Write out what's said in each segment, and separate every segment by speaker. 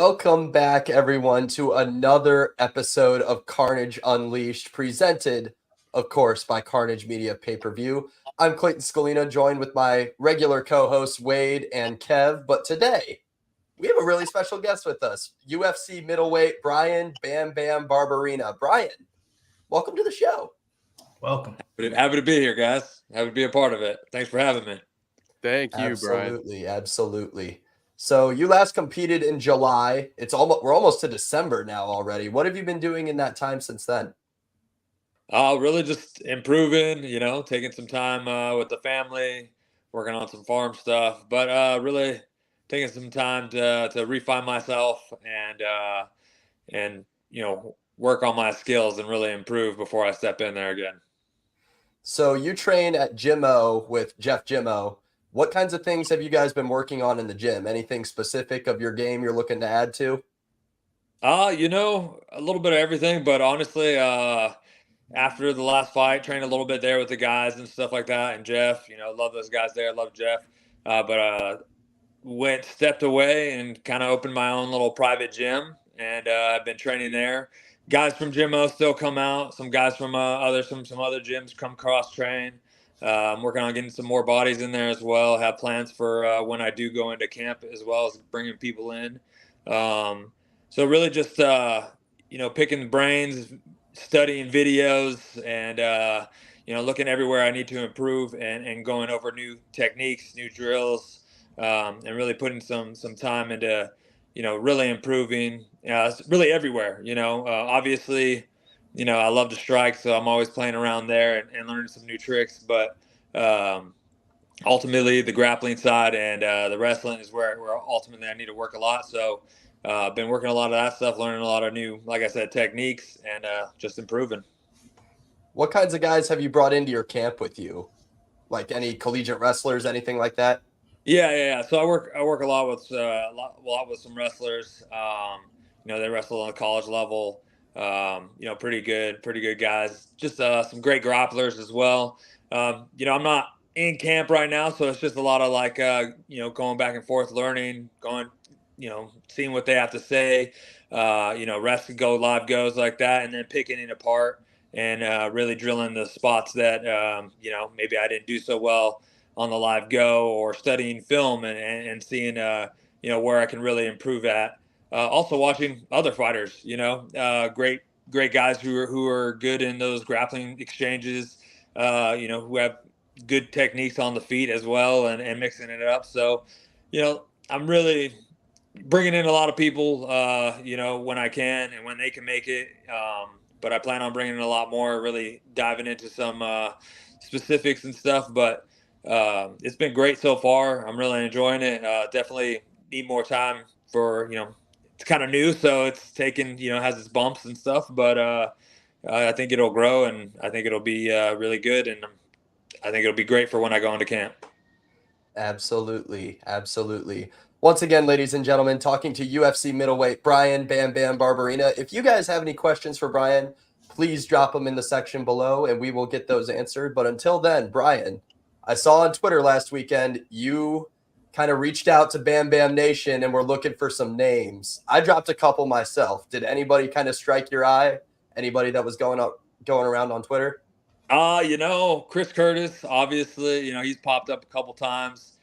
Speaker 1: Welcome back, everyone, to another episode of Carnage Unleashed, presented, of course, by Carnage Media Pay-Per-View. I'm Clayton Scalina, joined with my regular co-hosts, Wade and Kev. But today, we have a really special guest with us, UFC middleweight Bryan Bam Bam Barberena. Bryan, welcome to the show.
Speaker 2: Welcome.
Speaker 3: Happy to be here, guys. Happy to be a part of it. Thanks for having me.
Speaker 4: Thank you, Bryan.
Speaker 1: Absolutely. So you last competed in July. We're almost to December now already. What have you been doing in that time since then?
Speaker 3: Really just improving, taking some time with the family, working on some farm stuff, but really taking some time to refine myself and work on my skills and really improve before I step in there again.
Speaker 1: So you train at Gym-O with Jeff Gym-O. What kinds of things have you guys been working on in the gym? Anything specific of your game you're looking to add to?
Speaker 3: A little bit of everything, but honestly, after the last fight, trained a little bit there with the guys and stuff like that. And Jeff, love those guys there. Love Jeff. But stepped away and kind of opened my own little private gym. And I've been training there. Guys from Gym-O still come out. Some guys from some other gyms come cross train. I'm working on getting some more bodies in there as well. Have plans for when I do go into camp, as well as bringing people in. So really just picking the brains, studying videos, and looking everywhere I need to improve, and going over new techniques, new drills, and really putting some time into really improving, really everywhere. Obviously, I love to strike, so I'm always playing around there and learning some new tricks. But ultimately, the grappling side and the wrestling is where ultimately I need to work a lot. So I've been working a lot of that stuff, learning a lot of new, like I said, techniques, and just improving.
Speaker 1: What kinds of guys have you brought into your camp with you? Like any collegiate wrestlers, anything like that?
Speaker 3: Yeah. So I work a lot with some wrestlers. They wrestle on the college level. Pretty good guys. Just some great grapplers as well. I'm not in camp right now, so it's just a lot of going back and forth, learning, seeing what they have to say, rest and go, live goes like that, and then picking it apart and really drilling the spots that maybe I didn't do so well on the live go, or studying film and seeing where I can really improve at. Also watching other fighters, great guys who are good in those grappling exchanges, who have good techniques on the feet as well, and mixing it up. So, I'm really bringing in a lot of people, when I can and when they can make it. But I plan on bringing in a lot more, really diving into some specifics and stuff. But it's been great so far. I'm really enjoying it. Definitely need more time for, it's kind of new, so it's taken, has its bumps and stuff, but I think it'll grow, and I think it'll be really good, and I think it'll be great for when I go into camp.
Speaker 1: Absolutely. Once again, ladies and gentlemen, talking to UFC middleweight Bryan Bam Bam Barberena. If you guys have any questions for Bryan, please drop them in the section below, and we will get those answered. But until then, Bryan, I saw on Twitter last weekend you kind of reached out to Bam Bam Nation and were looking for some names. I dropped a couple myself. Did anybody kind of strike your eye? Anybody that was going around on Twitter?
Speaker 3: Chris Curtis, obviously, he's popped up a couple times.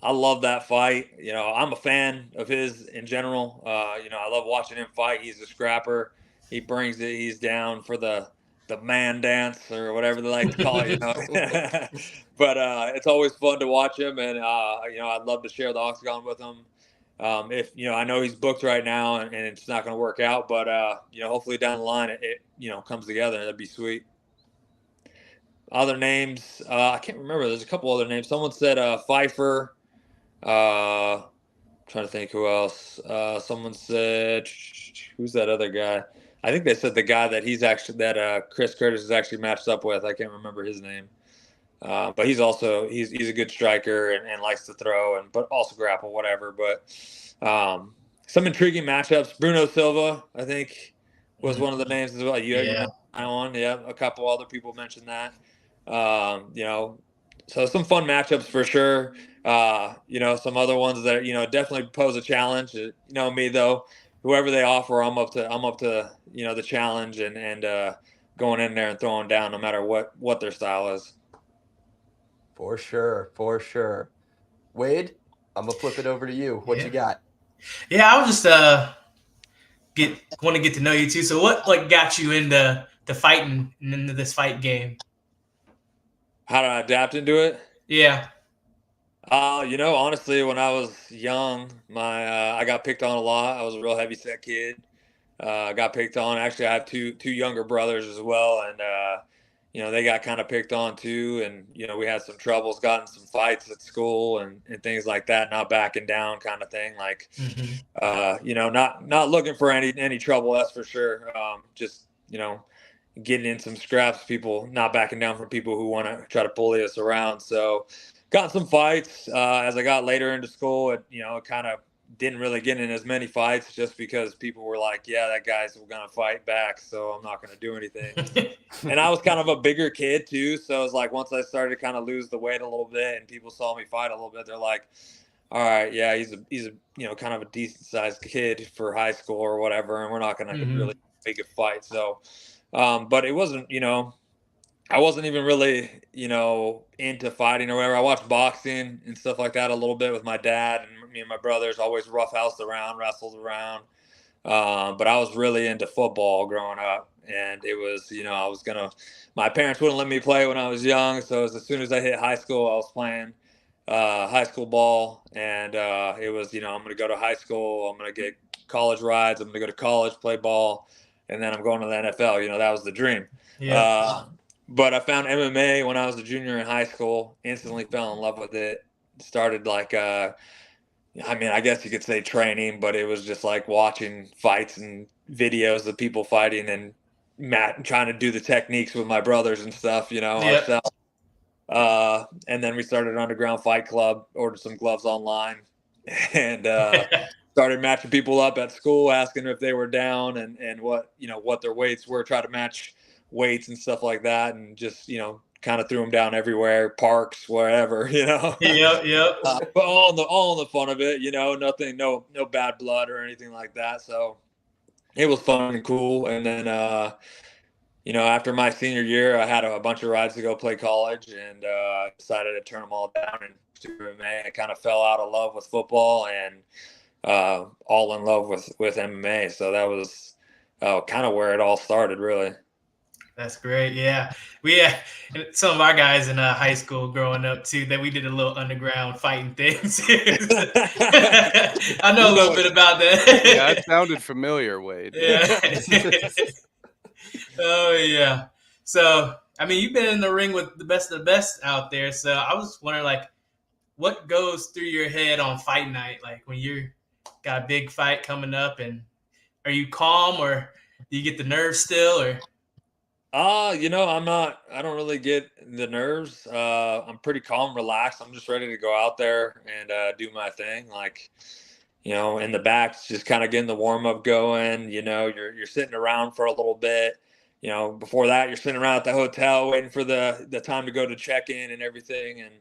Speaker 3: I love that fight. I'm a fan of his in general. I love watching him fight. He's a scrapper. He brings it. He's down for the man dance, or whatever they like to call it, But it's always fun to watch him, and I'd love to share the octagon with him. If I know he's booked right now, and it's not going to work out, but hopefully down the line it comes together. That'd be sweet. Other names, I can't remember. There's a couple other names. Someone said Pfeiffer. Trying to think who else. Someone said, who's that other guy? I think they said the guy that Chris Curtis is actually matched up with. I can't remember his name. But he's a good striker and likes to throw but also grapple, whatever. But some intriguing matchups. Bruno Silva, I think, was one of the names as well. Yeah, a couple other people mentioned that. So some fun matchups for sure. Some other ones that definitely pose a challenge. Me though, whoever they offer, I'm up to the challenge and going in there and throwing down no matter what their style is.
Speaker 1: For sure, for sure. Wade, I'm gonna flip it over to you. What you got?
Speaker 2: Yeah, I was just want to get to know you too. So what got you into fighting and into this fight game?
Speaker 3: How to adapt into it?
Speaker 2: Yeah.
Speaker 3: Honestly, when I was young, I got picked on a lot. I was a real heavy set kid. Got picked on. Actually, I have two younger brothers as well, and they got kind of picked on too. And we had some troubles, got in some fights at school and things like that. Not backing down, kind of thing. Like, not looking for any trouble. That's for sure. Just getting in some scraps. People not backing down from people who want to try to bully us around. So, got some fights as I got later into school. It kind of didn't really get in as many fights just because people were like, yeah, that guy's going to fight back, so I'm not going to do anything. And I was kind of a bigger kid too, so it was like once I started to kind of lose the weight a little bit and people saw me fight a little bit, they're like, all right, yeah, he's a kind of a decent sized kid for high school or whatever, and we're not going to really make a fight. So but it wasn't, I wasn't even really, into fighting or whatever. I watched boxing and stuff like that a little bit with my dad, and me and my brothers always roughhoused around, wrestled around. But I was really into football growing up, and it was, my parents wouldn't let me play when I was young. So as soon as I hit high school, I was playing high school ball, and it was, I'm going to go to high school, I'm going to get college rides, I'm going to go to college, play ball, and then I'm going to the NFL. That was the dream.
Speaker 2: Yeah.
Speaker 3: But I found MMA when I was a junior in high school, instantly fell in love with it. Started like, I guess you could say training, but it was just like watching fights and videos of people fighting and trying to do the techniques with my brothers and stuff, ourselves. And then we started an underground fight club, ordered some gloves online, and started matching people up at school, asking if they were down and what their weights were, try to match weights and stuff like that, and just kind of threw them down everywhere, parks, wherever,
Speaker 2: Yep.
Speaker 3: But all in the fun of it, nothing, no bad blood or anything like that. So it was fun and cool. And then after my senior year, I had a bunch of rides to go play college, and decided to turn them all down and pursue MMA. I kind of fell out of love with football and all in love with MMA. So that was kind of where it all started, really.
Speaker 2: That's great. Yeah. We had some of our guys in high school growing up too, that we did a little underground fighting things. I know a little bit about that.
Speaker 4: Yeah, it sounded familiar, Wade.
Speaker 2: Yeah. Oh, yeah. So, you've been in the ring with the best of the best out there. So I was wondering, what goes through your head on fight night? Like when you got a big fight coming up, and are you calm, or do you get the nerves still, or?
Speaker 3: I don't really get the nerves. I'm pretty calm, relaxed. I'm just ready to go out there and do my thing. Like, in the back, just kind of getting the warm up going. You're sitting around for a little bit. Before that, you're sitting around at the hotel waiting for the time to go to check in and everything. And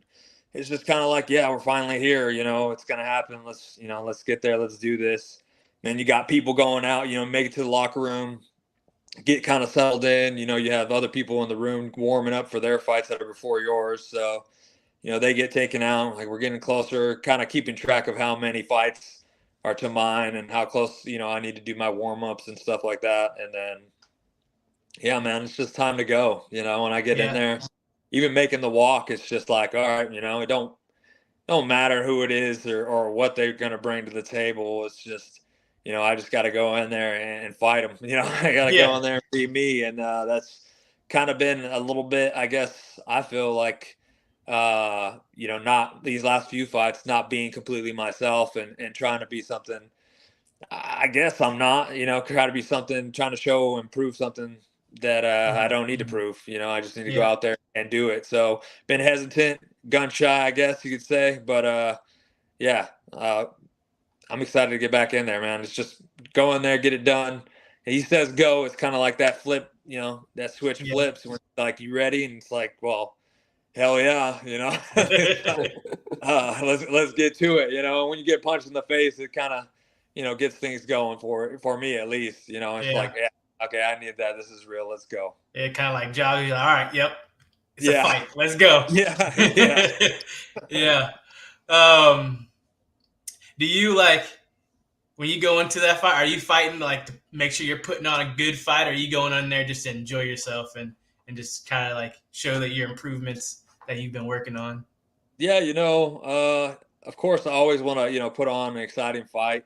Speaker 3: it's just kind of like, yeah, we're finally here. It's gonna happen. Let's get there. Let's do this. Then you got people going out. Make it to the locker room, get kind of settled in. You have other people in the room warming up for their fights that are before yours. So, they get taken out. Like, we're getting closer, kind of keeping track of how many fights are to mine and how close, I need to do my warm-ups and stuff like that. And then, yeah, man, it's just time to go. When I get in there, even making the walk, it's just like, all right, it don't matter who it is or what they're going to bring to the table. It's just, I just got to go in there and fight them. I got to go in there and be me. And that's kind of been a little bit, I guess, I feel like, not these last few fights, not being completely myself and trying to be something. I guess I'm not, try to be something, trying to show and prove something that I don't need to prove. I just need to go out there and do it. So been hesitant, gun shy, I guess you could say. But I'm excited to get back in there, man. It's just go in there, get it done. And he says go. It's kind of like that flip, that switch flips. When it's like, you ready? And it's like, well, hell yeah, let's get to it. When you get punched in the face, it kind of, gets things going for me at least. It's
Speaker 2: Yeah.
Speaker 3: like, yeah, okay, I need that. This is real. Let's go.
Speaker 2: It kind of like jogging. All right, yep, it's a
Speaker 3: Yeah.
Speaker 2: fight. Let's go.
Speaker 3: Yeah. Yeah.
Speaker 2: Yeah. Do you like when you go into that fight? Are you fighting like to make sure you're putting on a good fight, or are you going on there just to enjoy yourself and just kind of like show that your improvements that you've been working on?
Speaker 3: Yeah, of course, I always want to, put on an exciting fight.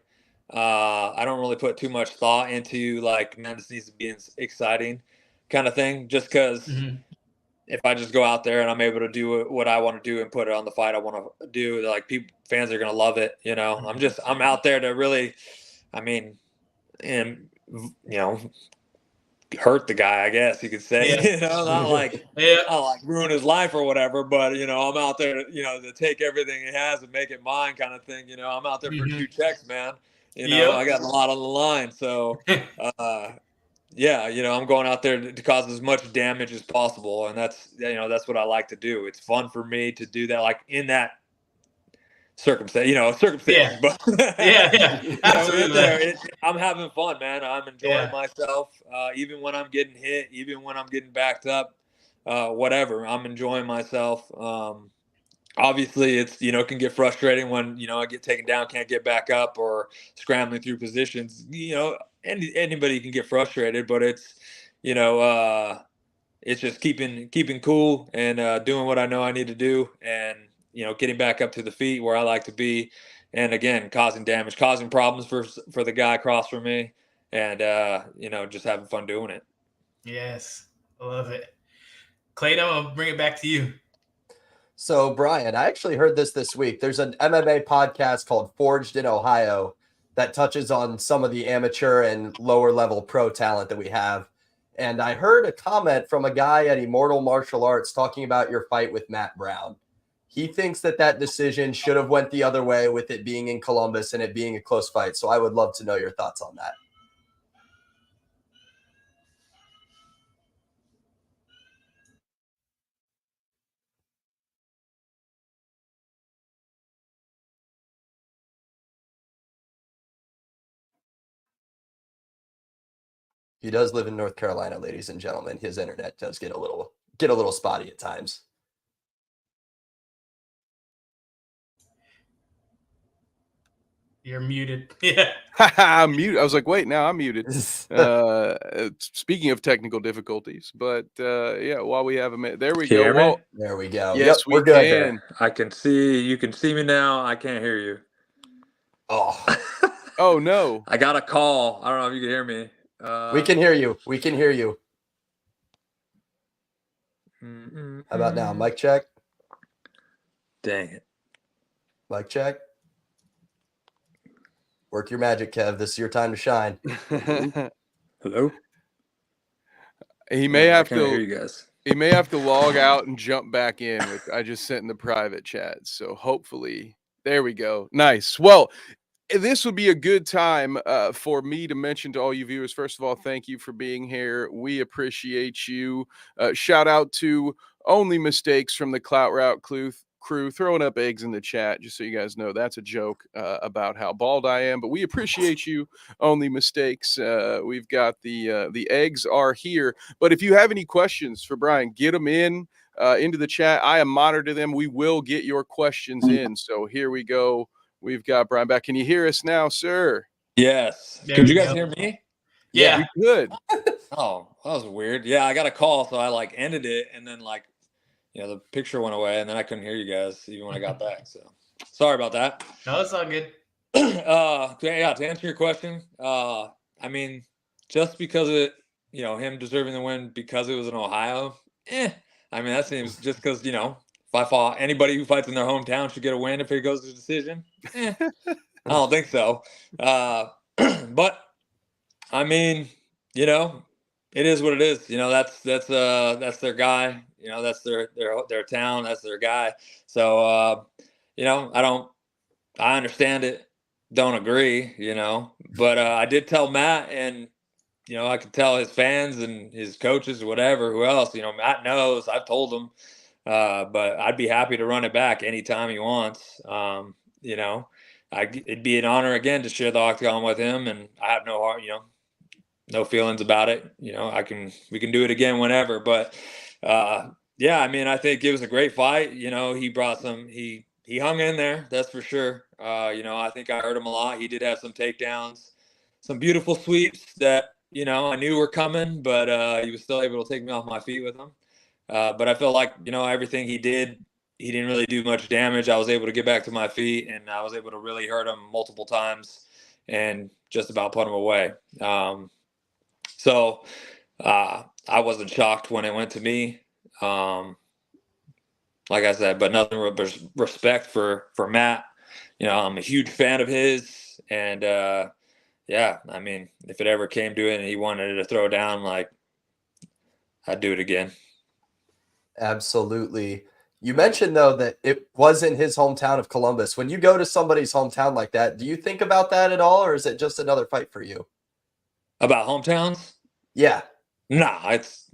Speaker 3: I don't really put too much thought into like, man, this needs to be exciting kind of thing, just because
Speaker 2: Mm-hmm.
Speaker 3: if I just go out there and I'm able to do what I want to do and put it on the fight I want to do, like fans are going to love it. I'm out there to really, I mean, and, hurt the guy, I guess you could say.
Speaker 2: Yeah.
Speaker 3: Not like
Speaker 2: Yeah.
Speaker 3: not like ruin his life or whatever, but I'm out there to take everything he has and make it mine kind of thing. I'm out there for
Speaker 2: Mhm.
Speaker 3: 2 checks, man.
Speaker 2: Yep.
Speaker 3: I got a lot on the line. So yeah, I'm going out there to cause as much damage as possible, and that's what I like to do. It's fun for me to do that, like in that circumstance,
Speaker 2: Yeah.
Speaker 3: but
Speaker 2: Yeah. Absolutely.
Speaker 3: I'm having fun, man. I'm enjoying
Speaker 2: Yeah.
Speaker 3: myself, even when I'm getting hit, even when I'm getting backed up, whatever. I'm enjoying myself. Obviously, it's can get frustrating when I get taken down, can't get back up, or scrambling through positions. Anybody can get frustrated, but it's it's just keeping cool and doing what I know I need to do, and getting back up to the feet where I like to be, and again causing damage, causing problems for the guy across from me, and just having fun doing it.
Speaker 2: Yes. I love it. Clayton, I'm gonna bring it back to you.
Speaker 1: So, Brian, I actually heard this week. There's an MMA podcast called Forged in Ohio that touches on some of the amateur and lower level pro talent that we have. And I heard a comment from a guy at Immortal Martial Arts talking about your fight with Matt Brown. He thinks that decision should have went the other way with it being in Columbus and it being a close fight. So I would love to know your thoughts on that. He does live in North Carolina, ladies and gentlemen. His internet does get a little spotty at times.
Speaker 2: You're muted. Yeah.
Speaker 4: I'm mute. I was like, wait, now I'm muted. Speaking of technical difficulties, but yeah, while we have a minute, there we
Speaker 3: Can you
Speaker 4: go.
Speaker 3: hear me?
Speaker 4: Well,
Speaker 1: There we go.
Speaker 4: yes,
Speaker 1: Yep,
Speaker 4: we
Speaker 1: we're good.
Speaker 4: can.
Speaker 3: I can see you can see me now. I can't hear you.
Speaker 1: Oh,
Speaker 4: Oh no.
Speaker 3: I got a call. I don't know if you can hear me.
Speaker 1: we can hear you. We can hear you.
Speaker 3: How
Speaker 1: How about now? Mic check.
Speaker 3: Dang it.
Speaker 1: Mic check. Work your magic, Kev. This is your time to shine.
Speaker 3: Hello?
Speaker 4: He may have
Speaker 3: I can't hear
Speaker 4: to.
Speaker 3: you guys.
Speaker 4: He may have to log out and jump back in. I just sent in the private chat, so hopefully, there we go. Nice. Well, this would be a good time for me to mention to all you viewers. First of all, thank you for being here. We appreciate you. Shout out to Only Mistakes from the Clout Route crew throwing up eggs in the chat, just so you guys know that's a joke about how bald I am. But we appreciate you, Only Mistakes. We've got the eggs are here. But if you have any questions for Brian, get them in into the chat. I am monitoring them. We will get your questions in. So here we go. We've got Brian back. Can you hear us now, sir?
Speaker 3: Yes.
Speaker 2: There
Speaker 3: Could
Speaker 2: we
Speaker 3: you guys
Speaker 2: go.
Speaker 3: hear me?
Speaker 2: Yeah.
Speaker 4: We could.
Speaker 3: Oh, that was weird. Yeah, I got a call, so I like ended it, and then the picture went away, and then I couldn't hear you guys even when I got back. So sorry about that.
Speaker 2: No, it's all good.
Speaker 3: Yeah, to answer your question, I mean, just because it, him deserving the win because it was in Ohio, I mean, that seems just because, if I fought anybody who fights in their hometown should get a win if it goes to decision. I don't think so. But I mean, it is what it is. That's their guy. That's their town. That's their guy. So I understand it. Don't agree. But I did tell Matt, and I could tell his fans and his coaches, whatever, who else. Matt knows. I've told him. But I'd be happy to run it back anytime he wants. it'd be an honor again to share the octagon with him, and I have no heart, no feelings about it. We can do it again whenever. But yeah, I mean, I think it was a great fight. He brought he hung in there, that's for sure. I think I hurt him a lot. He did have some takedowns, some beautiful sweeps that I knew were coming, but he was still able to take me off my feet with them. But I felt like everything he did, he didn't really do much damage. I was able to get back to my feet, and I was able to really hurt him multiple times and just about put him away. So I wasn't shocked when it went to me. Like I said, but nothing but respect for Matt. I'm a huge fan of his, and yeah, I mean, if it ever came to it and he wanted to throw down, like, I'd do it again.
Speaker 1: Absolutely. You mentioned, though, that it was in his hometown of Columbus. When you go to somebody's hometown like that, do you think about that at all, or is it just another fight for you?
Speaker 3: About hometowns?
Speaker 1: Yeah.
Speaker 3: Nah, it's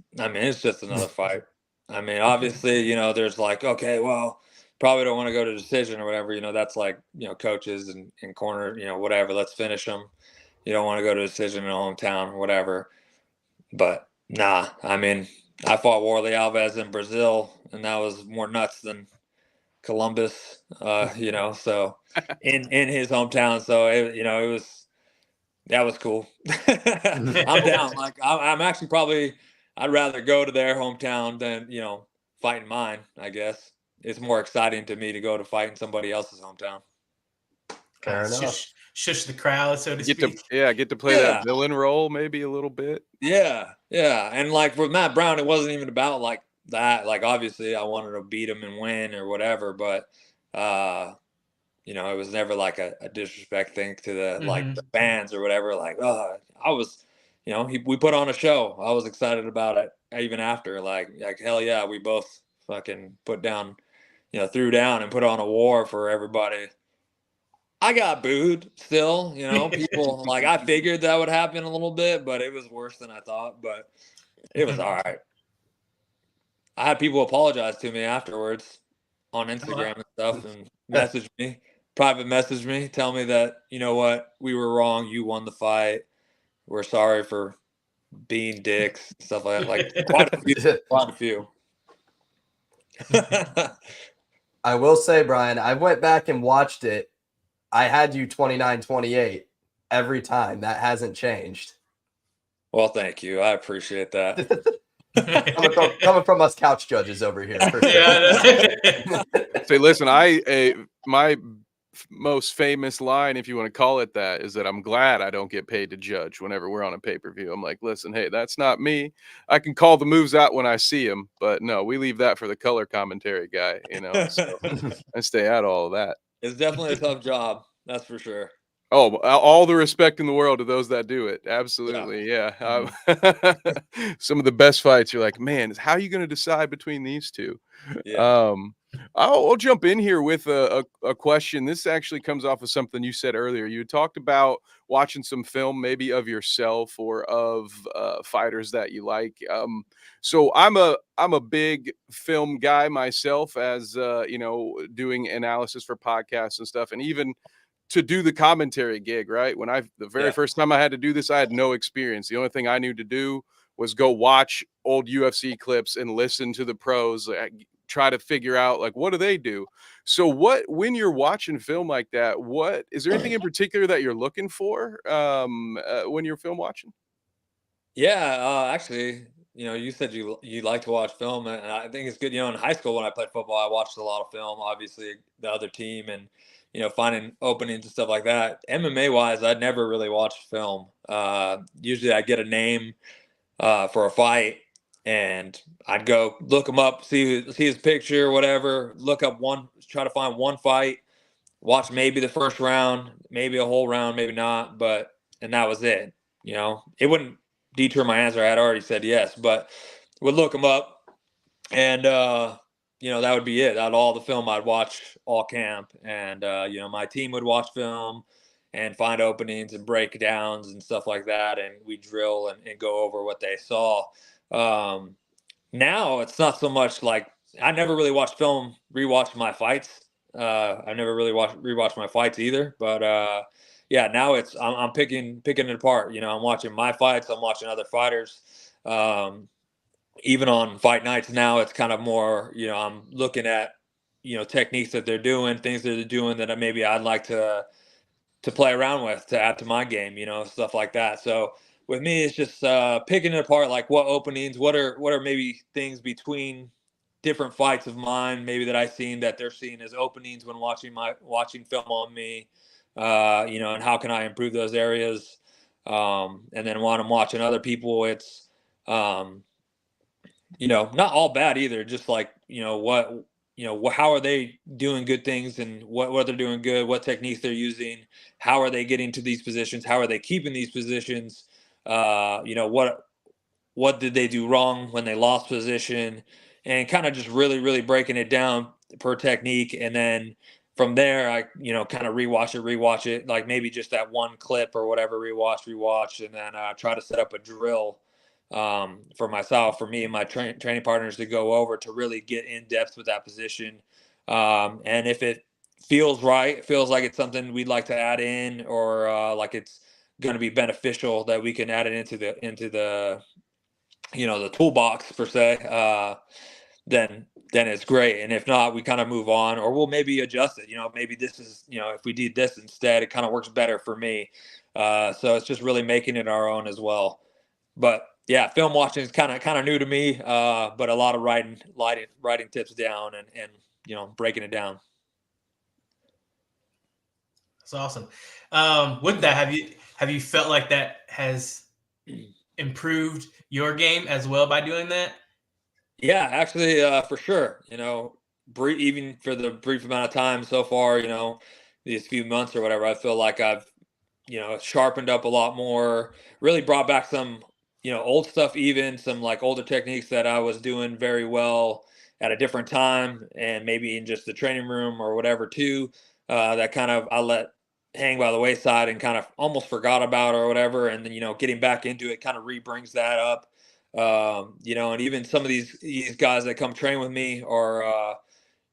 Speaker 3: just another fight. I mean, obviously, there's like, okay, well, probably don't want to go to decision or whatever. That's like, coaches and corner, whatever, let's finish them. You don't want to go to decision in a hometown or whatever. But nah, I mean, I fought Warley Alves in Brazil, and that was more nuts than Columbus, so in his hometown. So, that was cool. I'm down. Like, I'm actually probably, I'd rather go to their hometown than, fight in mine, I guess. It's more exciting to me to go to fight in somebody else's hometown.
Speaker 1: Fair enough.
Speaker 2: Shush the crowd, so to speak.
Speaker 4: Get to play that villain role maybe a little bit.
Speaker 3: Yeah. And like with Matt Brown, it wasn't even about like that. Like, obviously I wanted to beat him and win or whatever, but it was never like a disrespect thing to the like the fans or whatever. Like, I was, we put on a show. I was excited about it even after. Like hell yeah, we both fucking put down, threw down and put on a war for everybody. I got booed still, people like, I figured that would happen a little bit, but it was worse than I thought, but it was all right. I had people apologize to me afterwards on Instagram and stuff and private message me, tell me that, you know what, we were wrong. You won the fight. We're sorry for being dicks, stuff like that. Like quite a few.
Speaker 1: I will say, Brian, I went back and watched it. I had you 29-28 every time. That hasn't changed.
Speaker 3: Well, thank you. I appreciate that.
Speaker 1: coming from us couch judges over here. For sure.
Speaker 4: Say, listen, my most famous line, if you want to call it that, is that I'm glad I don't get paid to judge whenever we're on a pay-per-view. I'm like, listen, hey, that's not me. I can call the moves out when I see them, but no, we leave that for the color commentary guy, So I stay out of all of that.
Speaker 3: It's definitely a tough job, that's for sure.
Speaker 4: Oh, all the respect in the world to those that do it. Absolutely, yeah. Some of the best fights, you're like, man, how are you going to decide between these two?
Speaker 3: Yeah.
Speaker 4: I'll jump in here with a question. This actually comes off of something you said earlier. You talked about watching some film, maybe of yourself or of fighters that you like. So I'm a big film guy myself, as doing analysis for podcasts and stuff, and even to do the commentary gig. Right when the very first time I had to do this, I had no experience. The only thing I knew to do was go watch old UFC clips and listen to the pros. Try to figure out, like, what do they do? So when you're watching film like that, is there anything in particular that you're looking for when you're film watching?
Speaker 3: Yeah, actually, you said you like to watch film, and I think it's good. In high school when I played football, I watched a lot of film, obviously the other team, and finding openings and stuff like that. MMA wise, I'd never really watched film. Usually I get a name for a fight, and I'd go look him up, see his picture, whatever, look up try to find one fight, watch maybe the first round, maybe a whole round, maybe not, and that was it. It wouldn't deter my answer. I had already said yes, but would look him up, and that would be it. That all the film I'd watch all camp, and my team would watch film and find openings and breakdowns and stuff like that, and we drill and go over what they saw. Now it's not so much like I never really watch film, rewatch my fights I never really rewatched my fights either, but yeah, now I'm picking it apart. You know, I'm watching my fights, I'm watching other fighters. Even on fight nights now, it's kind of more, you know, I'm looking at, you know, techniques that they're doing, things that they're doing that maybe I'd like to play around with, to add to my game, you know, stuff like that. So with me, it's just picking it apart, like what openings, what are maybe things between different fights of mine, maybe that I've seen that they're seeing as openings when watching film on me, you know, and how can I improve those areas? And then when I'm watching other people, it's you know, not all bad either. Just like, you know, how are they doing good things, and what they're doing good, what techniques they're using, how are they getting to these positions, how are they keeping these positions, you know, what did they do wrong when they lost position, and kind of just really breaking it down per technique. And then from there, I, you know, kind of rewatch it, like maybe just that one clip or whatever, rewatch, and then try to set up a drill for myself, for me and my training partners, to go over to really get in depth with that position. And if it feels right, feels like it's something we'd like to add in, or like it's going to be beneficial, that we can add it into the you know, the toolbox per se, then it's great. And if not, we kind of move on, or we'll maybe adjust it. You know, maybe this is, you know, if we did this instead, it kind of works better for me. So it's just really making it our own as well. But yeah, film watching is kind of new to me, but a lot of writing tips down, and you know, breaking it down.
Speaker 2: That's awesome. With that, have you felt like that has improved your game as well by doing that?
Speaker 3: Yeah, actually, for sure. You know, even for the brief amount of time so far, you know, these few months or whatever, I feel like I've, you know, sharpened up a lot more, really brought back some, you know, old stuff, even some like older techniques that I was doing very well at a different time, and maybe in just the training room or whatever too, that kind of I let hang by the wayside and kind of almost forgot about, or whatever. And then, you know, getting back into it kind of re-brings that up. You know, and even some of these guys that come train with me are,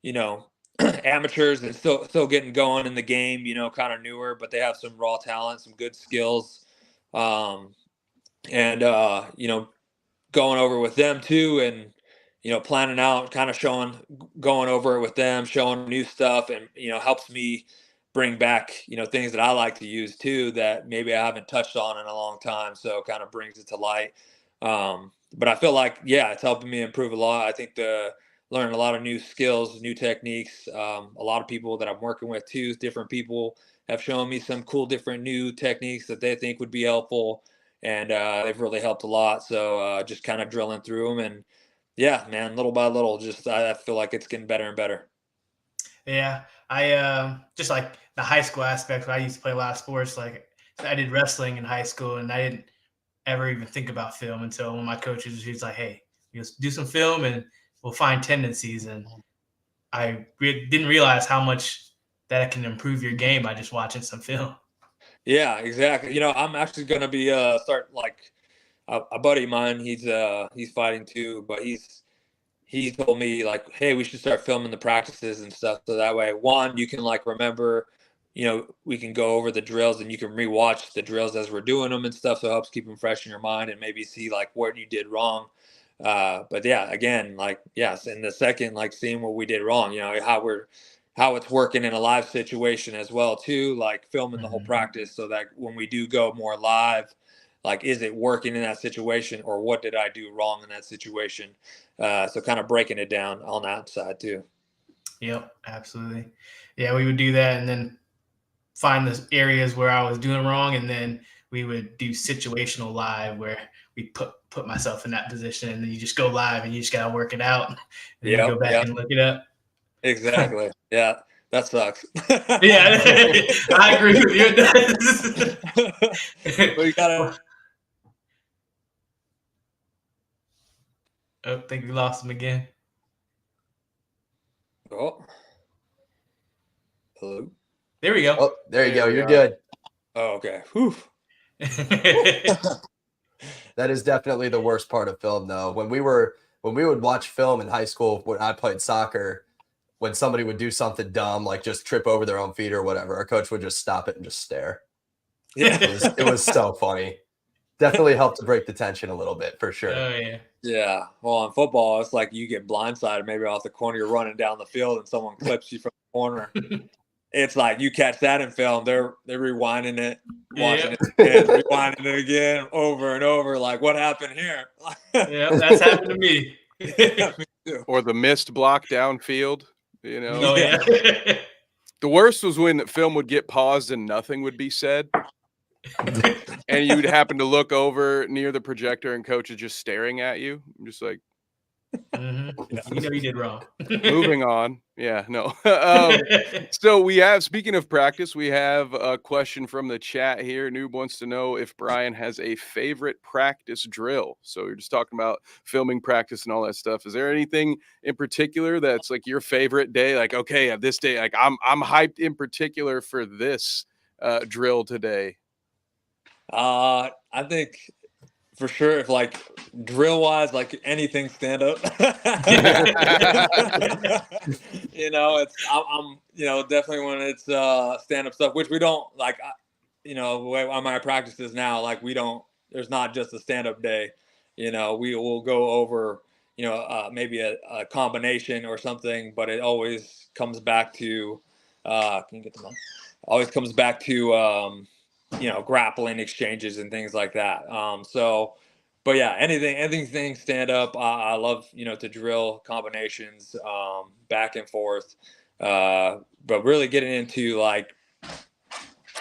Speaker 3: you know, amateurs and still getting going in the game, you know, kind of newer, but they have some raw talent, some good skills. And you know, going over with them too, and you know, planning out, kind of going over it with them, showing new stuff, and you know, helps me bring back, you know, things that I like to use too, that maybe I haven't touched on in a long time. So kind of brings it to light. But I feel like, yeah, it's helping me improve a lot. I think learn a lot of new skills, new techniques. A lot of people that I'm working with too, different people, have shown me some cool different new techniques that they think would be helpful, and they've really helped a lot. So just kind of drilling through them, and yeah, man, little by little, just I feel like it's getting better and better.
Speaker 2: Yeah, I just like the high school aspect. I used to play a lot of sports. Like I did wrestling in high school, and I didn't ever even think about film until one of my coaches, he was like, "Hey, just do some film, and we'll find tendencies." And I didn't realize how much that can improve your game by just watching some film.
Speaker 3: Yeah, exactly. You know, I'm actually gonna be start like a buddy of mine. He's fighting too, but he told me like, hey, we should start filming the practices and stuff, so that way, one, you can like remember, you know, we can go over the drills, and you can rewatch the drills as we're doing them and stuff, so it helps keep them fresh in your mind, and maybe see like what you did wrong. But yeah, again, like, yes, and the second, like seeing what we did wrong, you know, how it's working in a live situation as well too, like filming the whole practice, so that when we do go more live, like, is it working in that situation, or what did I do wrong in that situation? So kind of breaking it down on that side too.
Speaker 2: Yep, absolutely. Yeah, we would do that, and then find the areas where I was doing wrong, and then we would do situational live where we put myself in that position, and then you just go live and you just gotta work it out, and then you go back and look it up.
Speaker 3: Exactly. Yeah, that sucks.
Speaker 2: Yeah, I agree with you.
Speaker 3: But you gotta.
Speaker 2: I think we lost him again.
Speaker 3: Oh, hello.
Speaker 2: There we go.
Speaker 1: Oh, there you go. You're good.
Speaker 3: Oh, okay. Whew.
Speaker 1: That is definitely the worst part of film, though. When we would watch film in high school when I played soccer, when somebody would do something dumb, like just trip over their own feet or whatever, our coach would just stop it and just stare.
Speaker 3: Yeah.
Speaker 1: It was so funny. Definitely helped to break the tension a little bit for sure.
Speaker 2: Oh yeah.
Speaker 3: Yeah. Well, in football, it's like you get blindsided maybe off the corner. You're running down the field and someone clips you from the corner. It's like you catch that in film. They're rewinding it, watching it again, rewinding it again, over and over. Like, what happened here?
Speaker 2: Yeah, that's happened to me.
Speaker 3: Yeah, me too.
Speaker 4: Or the missed block downfield, you know.
Speaker 2: Oh yeah.
Speaker 4: The worst was when film would get paused and nothing would be said. And you'd happen to look over near the projector and coach is just staring at you. I'm just like,
Speaker 2: You know you did wrong.
Speaker 4: moving on. Yeah, no. So we have, speaking of practice, we have a question from the chat here. Noob wants to know if Bryan has a favorite practice drill. So you're just talking about filming practice and all that stuff. Is there anything in particular that's like your favorite day? Like, okay, this day, like I'm hyped in particular for this drill today.
Speaker 3: I think for sure, if like drill wise, like anything stand up, you know, I'm you know, definitely when it's stand up stuff, which we don't like, you know, the way on my practices now, like there's not just a stand up day, you know, we will go over, you know, maybe a combination or something, but it always comes back to, can you get them on? Always comes back to, you know, grappling exchanges and things like that. But yeah, anything stand up. I love, you know, to drill combinations, back and forth. But really getting into like, I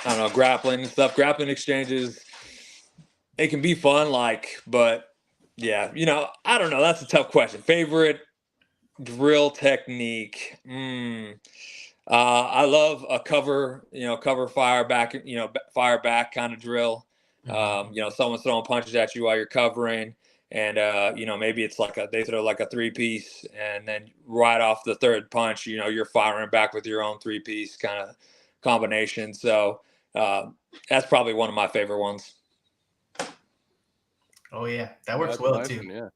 Speaker 3: don't know, grappling and stuff, grappling exchanges, it can be fun, like, but yeah, you know, I don't know. That's a tough question. Favorite drill technique. I love a cover fire back, you know, fire back kind of drill. You know, someone's throwing punches at you while you're covering, and you know, maybe it's like they throw like a 3-piece, and then right off the third punch, you know, you're firing back with your own 3-piece kind of combination. So that's probably one of my favorite ones.
Speaker 2: Oh yeah, that works
Speaker 4: That's
Speaker 2: well
Speaker 4: nice
Speaker 2: too.
Speaker 4: one, yeah.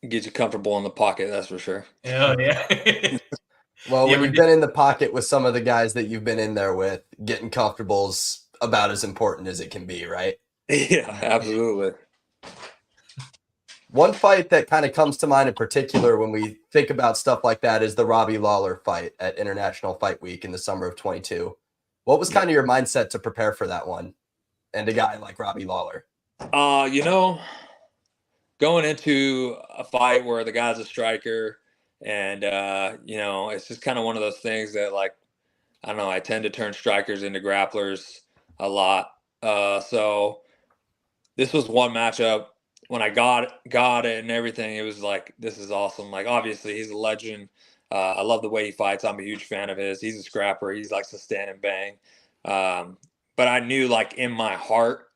Speaker 3: Gets you comfortable in the pocket, that's for sure.
Speaker 2: Oh yeah.
Speaker 1: Well,
Speaker 2: Yeah,
Speaker 1: when
Speaker 2: we
Speaker 1: you've
Speaker 2: did-
Speaker 1: been in the pocket with some of the guys that you've been in there with, getting comfortable is about as important as it can be, right?
Speaker 3: Yeah, absolutely.
Speaker 1: One fight that kind of comes to mind in particular when we think about stuff like that is the Robbie Lawler fight at International Fight Week in the summer of 22. What was kind of your mindset to prepare for that one and a guy like Robbie Lawler?
Speaker 3: You know, going into a fight where the guy's a striker, and you know, it's just kind of one of those things that, like, I don't know, I tend to turn strikers into grapplers a lot. So this was one matchup when I got it and everything. It was like, this is awesome. Like, obviously he's a legend. I love the way he fights. I'm a huge fan of his. He's a scrapper. He likes to stand and bang. But I knew, like, in my heart,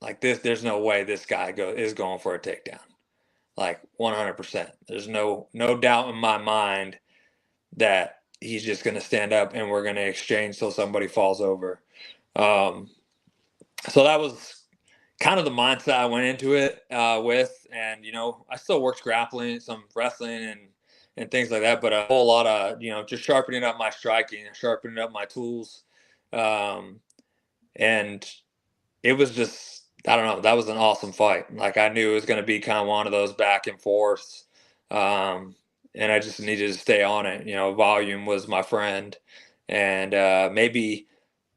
Speaker 3: like, there's no way this guy is going for a takedown. Like 100%. There's no doubt in my mind that he's just going to stand up and we're going to exchange till somebody falls over. So that was kind of the mindset I went into it with. And, you know, I still worked grappling, some wrestling and things like that, but a whole lot of, you know, just sharpening up my striking, sharpening up my tools. And it was just, I don't know, that was an awesome fight. Like, I knew it was going to be kind of one of those back and forths. And I just needed to stay on it. You know, volume was my friend. And maybe,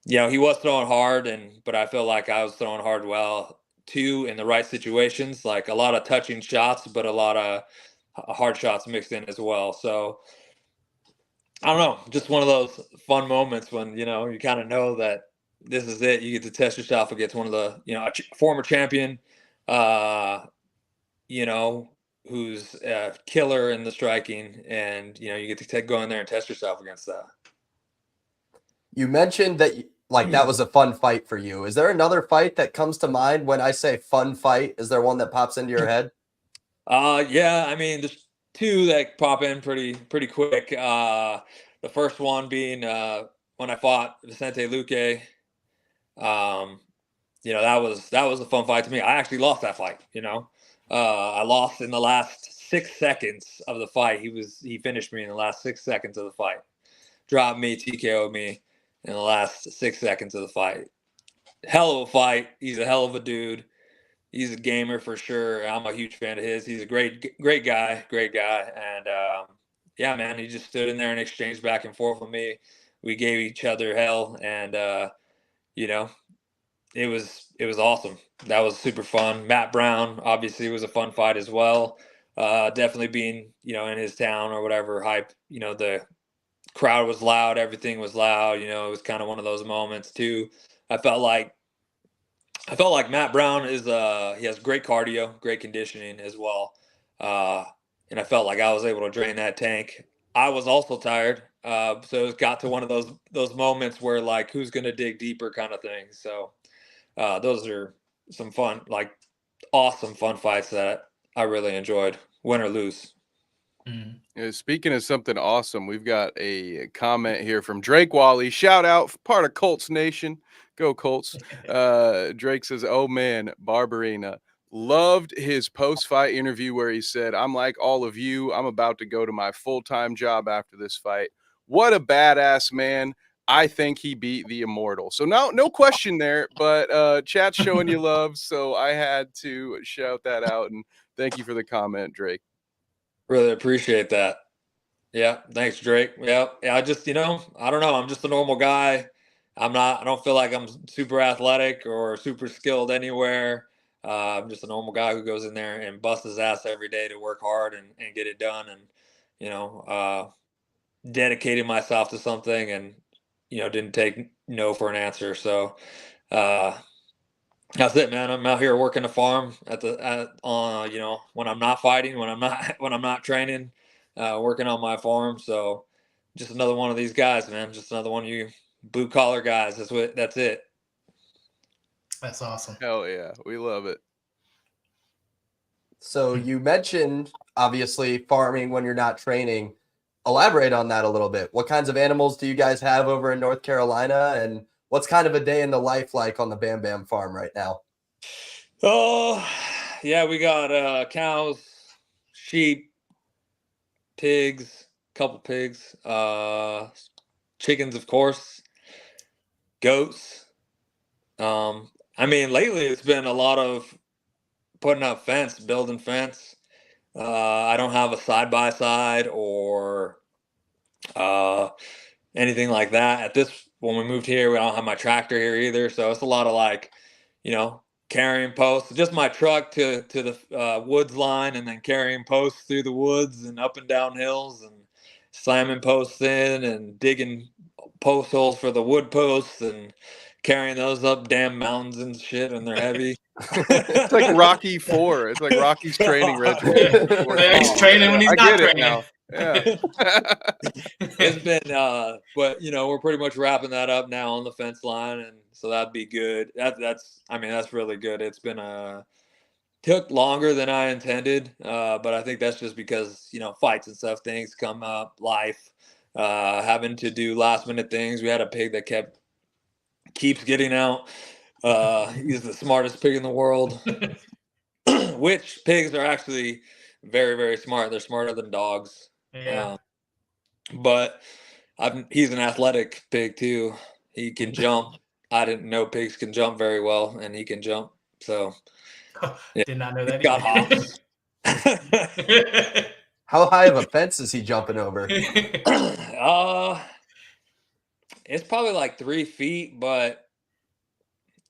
Speaker 3: you know, he was throwing hard, but I feel like I was throwing hard well too in the right situations. Like a lot of touching shots, but a lot of hard shots mixed in as well. So I don't know, just one of those fun moments when, you know, you kind of know that this is it. You get to test yourself against one of the, you know, a former champion, you know, who's a killer in the striking, and, you know, you get to go in there and test yourself against that.
Speaker 1: You mentioned that that was a fun fight for you. Is there another fight that comes to mind when I say fun fight? Is there one that pops into your head?
Speaker 3: Yeah, I mean, there's two that pop in pretty quick. The first one being when I fought Vicente Luque. You know, that was a fun fight to me. I actually lost that fight. You know, I lost in the last 6 seconds of the fight. He finished me in the last 6 seconds of the fight. Dropped me, TKO'd me in the last 6 seconds of the fight. Hell of a fight. He's a hell of a dude. He's a gamer for sure. I'm a huge fan of his. He's a great guy. And yeah, man, he just stood in there and exchanged back and forth with me. We gave each other hell, and you know, it was awesome. That was super fun. Matt Brown obviously was a fun fight as well. Definitely being, you know, in his town or whatever, hype. You know, the crowd was loud. Everything was loud. You know, it was kind of one of those moments too. I felt like Matt Brown is he has great cardio, great conditioning as well. And I felt like I was able to drain that tank. I was also tired. So it got to one of those moments where, like, who's going to dig deeper kind of thing. So those are some fun, like, awesome fun fights that I really enjoyed, win or lose.
Speaker 4: Speaking of something awesome, we've got a comment here from Drake Wally. Shout out, part of Colts Nation. Go Colts. Drake says, "Oh man, Barberena. Loved his post-fight interview where he said, 'I'm like all of you. I'm about to go to my full-time job after this fight.' What a badass man. I think he beat the immortal." So no question there, but chat's showing you love, so I had to shout that out, and thank you for the comment, Drake.
Speaker 3: Really appreciate that. Yeah, thanks, Drake. Yeah, I just, you know, I don't know. I'm just a normal guy. I don't feel like I'm super athletic or super skilled anywhere. I'm just a normal guy who goes in there and busts his ass every day to work hard and get it done, and, you know, dedicated myself to something, and, you know, didn't take no for an answer. So that's it, man. I'm out here working the farm you know, when I'm not fighting, when I'm not training, working on my farm. So just another one of these guys, man. Just another one of you blue collar guys. That's it.
Speaker 2: That's awesome.
Speaker 4: Hell yeah, we love it.
Speaker 1: So you mentioned, obviously, farming when you're not training. Elaborate on that a little bit. What kinds of animals do you guys have over in North Carolina, and what's kind of a day in the life like on the Bam Bam farm right now?
Speaker 3: Oh, yeah, we got cows, sheep, pigs, couple pigs, chickens, of course, goats. I mean, lately it's been a lot of putting up fence, building fence. I don't have a side-by-side or anything like that. When we moved here, we don't have my tractor here either. So it's a lot of, like, you know, carrying posts, just my truck to the woods line, and then carrying posts through the woods and up and down hills, and slamming posts in and digging post holes for the wood posts and carrying those up damn mountains and shit, and they're heavy.
Speaker 4: It's like Rocky IV. It's like Rocky's training regimen.
Speaker 2: Yeah, he's training when he's
Speaker 4: I
Speaker 2: not
Speaker 4: get it
Speaker 2: training.
Speaker 4: now. Yeah.
Speaker 3: It's been but, you know, we're pretty much wrapping that up now on the fence line, and so that'd be good. That's really good. It's been took longer than I intended, but I think that's just because, you know, fights and stuff, things come up, life, having to do last minute things. We had a pig that keeps getting out. He's the smartest pig in the world. Which pigs are actually very, very smart. They're smarter than dogs.
Speaker 2: Yeah.
Speaker 3: But he's an athletic pig too. He can jump. I didn't know pigs can jump very well, and he can jump. So yeah.
Speaker 2: Did not know that.
Speaker 3: He's got hops.
Speaker 1: How high of a fence is he jumping over?
Speaker 3: It's probably like 3 feet, but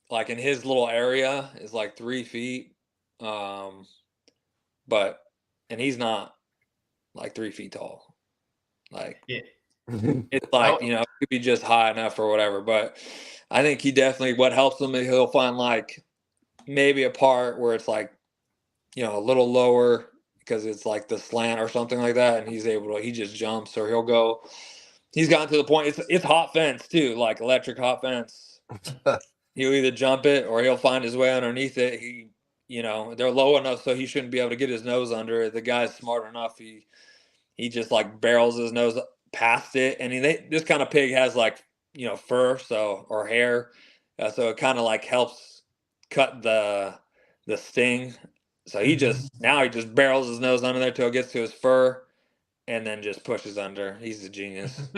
Speaker 3: like in his little area is like 3 feet. But he's not like 3 feet tall. Like,
Speaker 2: Yeah.
Speaker 3: it's like, you know, it could be just high enough or whatever. But I think he definitely, what helps him is he'll find like maybe a part where it's like, you know, a little lower because it's like the slant or something like that, and he just jumps, or he's gotten to the point, it's hot fence too, like electric hot fence. He'll either jump it or he'll find his way underneath it. You know, they're low enough so he shouldn't be able to get his nose under it. The guy's smart enough, he just like barrels his nose past it, and this kind of pig has, like, you know, fur, or hair, so it kind of like helps cut the sting. So he just barrels his nose under there till it gets to his fur, and then just pushes under. He's a genius.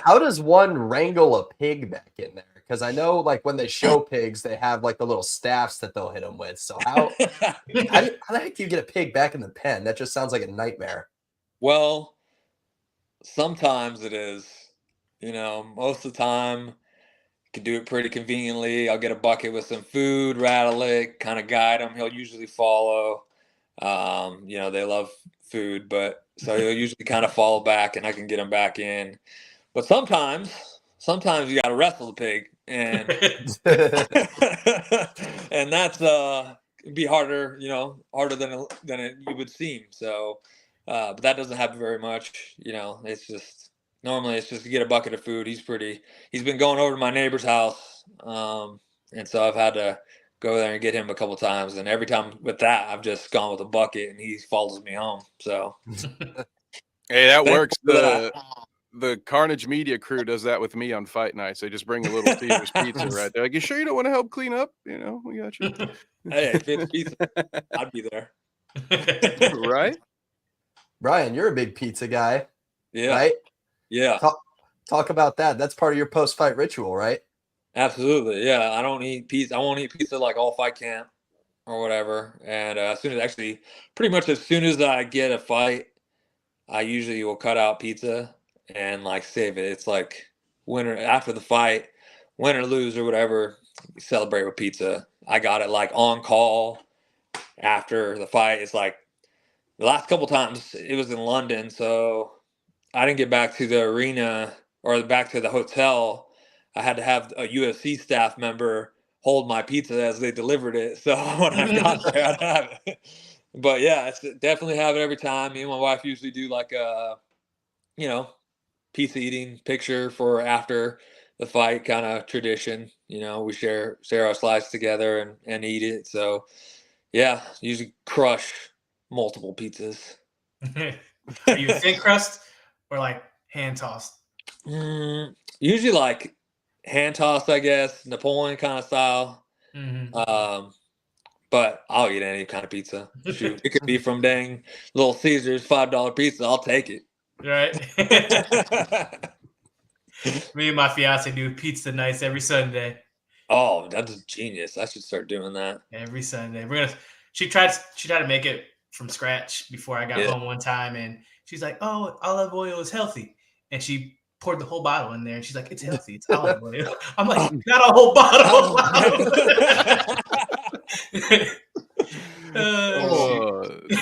Speaker 1: How does one wrangle a pig back in there? Because I know, like, when they show pigs, they have like the little staffs that they'll hit them with. So how the heck do you get a pig back in the pen? That just sounds like a nightmare.
Speaker 3: Well, sometimes it is. Most of the time, can do it pretty conveniently. I'll get a bucket with some food, rattle it, kind of guide him. He'll usually follow. They love food, but so he'll usually kind of fall back, and I can get him back in. But sometimes you got to wrestle the pig, and and that's be harder, harder than it you would seem. So, but that doesn't happen very much. It's just normally it's just to get a bucket of food. He's been going over to my neighbor's house, and so I've had to go there and get him a couple times, and every time with that, I've just gone with a bucket, and he follows me home. So,
Speaker 4: hey, that works. The Carnage Media crew does that with me on fight nights. They just bring a little Caesar's pizza right there. Like, you sure you don't want to help clean up? We got you.
Speaker 3: Hey, if it's pizza, I'd be there.
Speaker 4: Right?
Speaker 1: Brian, you're a big pizza guy,
Speaker 3: Yeah.
Speaker 1: right?
Speaker 3: Yeah.
Speaker 1: Talk about that. That's part of your post-fight ritual, right?
Speaker 3: Absolutely. Yeah. I don't eat pizza. I won't eat pizza like all fight camp or whatever. And pretty much as soon as I get a fight, I usually will cut out pizza and like save it. It's like winner after the fight, win or lose or whatever, celebrate with pizza. I got it like on call after the fight. It's like the last couple times it was in London, so I didn't get back to the arena or back to the hotel. I had to have a UFC staff member hold my pizza as they delivered it. So when I got there, I'd have it. But yeah, it's definitely have it every time. Me and my wife usually do like a, pizza eating picture for after the fight kind of tradition. We share our slice together and eat it. So yeah, usually crush multiple pizzas.
Speaker 2: Are you thin crust or like hand tossed?
Speaker 3: Usually like hand tossed, I guess, Napoleon kind of style.
Speaker 2: Mm-hmm.
Speaker 3: But I'll eat any kind of pizza. Shoot, it could be from dang Little Caesars $5 pizza. I'll take it.
Speaker 2: Right. Me and my fiance do pizza nights every Sunday.
Speaker 3: Oh, that's genius! I should start doing that
Speaker 2: every Sunday. She tried to make it from scratch before I got home one time, and she's like, "Oh, olive oil is healthy," and she poured the whole bottle in there, and she's like, "It's healthy. It's olive oil." I'm like, "Not a whole bottle."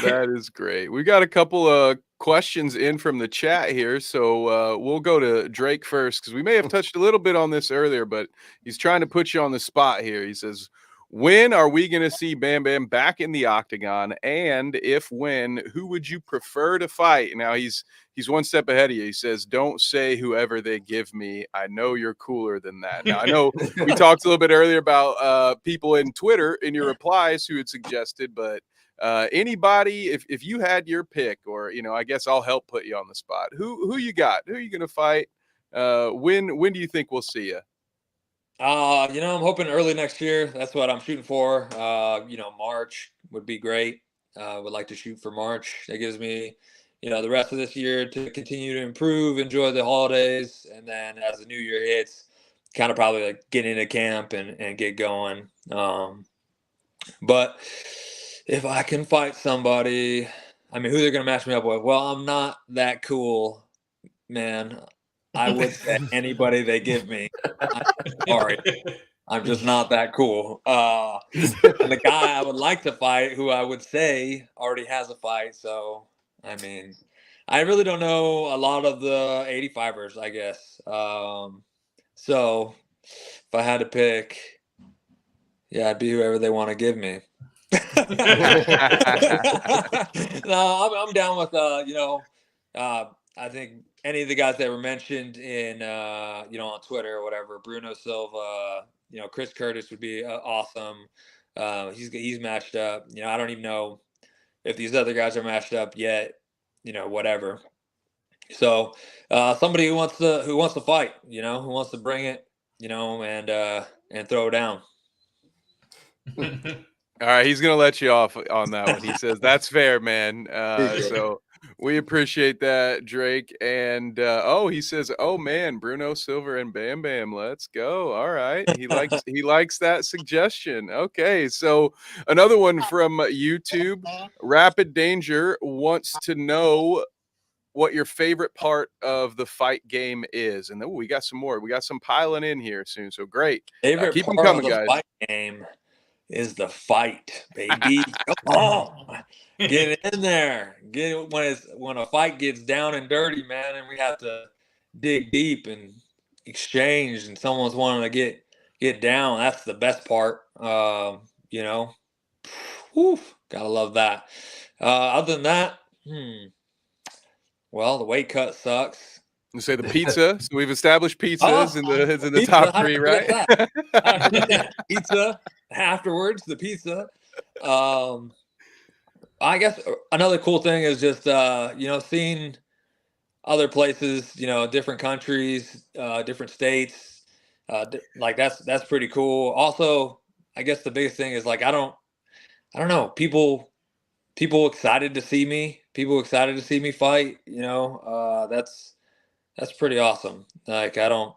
Speaker 4: That is great. We got a couple of questions in from the chat here, so we'll go to Drake first because we may have touched a little bit on this earlier, but he's trying to put you on the spot here. He says, when are we going to see Bam Bam back in the octagon? And if when, who would you prefer to fight? Now he's one step ahead of you. He says, don't say whoever they give me. I know you're cooler than that. Now I know we talked a little bit earlier about people in Twitter in your replies who had suggested, but anybody, if you had your pick, or I guess I'll help put you on the spot. Who you got? Who are you going to fight? When do you think we'll see you?
Speaker 3: I'm hoping early next year. That's what I'm shooting for. March would be great. Would like to shoot for March. That gives me, the rest of this year to continue to improve, enjoy the holidays, and then as the new year hits, kind of probably like get into camp and get going. But if I can fight somebody, who they're going to match me up with? Well, I'm not that cool, man. I would say anybody they give me. I'm sorry. I'm just not that cool. And the guy I would like to fight, who I would say already has a fight. So, I really don't know a lot of the 85ers, I guess. So, if I had to pick, it'd be whoever they want to give me. No, I'm down with I think any of the guys that were mentioned in on Twitter or whatever, Bruno Silva, Chris Curtis would be awesome. He's matched up. I don't even know if these other guys are matched up yet. Whatever. So somebody who wants to fight, who wants to bring it, and throw it down.
Speaker 4: All right, he's gonna let you off on that one. He says that's fair, man.
Speaker 3: Appreciate it.
Speaker 4: So we appreciate that, Drake. And he says, "Oh man, Bruno Silver and Bam Bam, let's go." All right, he likes that suggestion. Okay, so another one from YouTube. Rapid Danger wants to know what your favorite part of the fight game is, and then we got some more. We got some piling in here soon. So great,
Speaker 3: Favorite
Speaker 4: keep them
Speaker 3: part of
Speaker 4: coming,
Speaker 3: the
Speaker 4: guys.
Speaker 3: fight game is the fight, baby. Come on, get in there. Get when a fight gets down and dirty, man, and we have to dig deep and exchange, and someone's wanting to get down. That's the best part. You know, whew, gotta love that. Other than that, well, the weight cut sucks.
Speaker 4: You say the pizza. So we've established pizza
Speaker 3: Oh,
Speaker 4: is in the
Speaker 3: pizza,
Speaker 4: top
Speaker 3: how
Speaker 4: three,
Speaker 3: did I forget
Speaker 4: right?
Speaker 3: I forget that. Pizza afterwards, the pizza. I guess another cool thing is just seeing other places, different countries, different states. Like that's pretty cool. Also, I guess the biggest thing is like I don't know, people excited to see me, fight. That's pretty awesome. Like I don't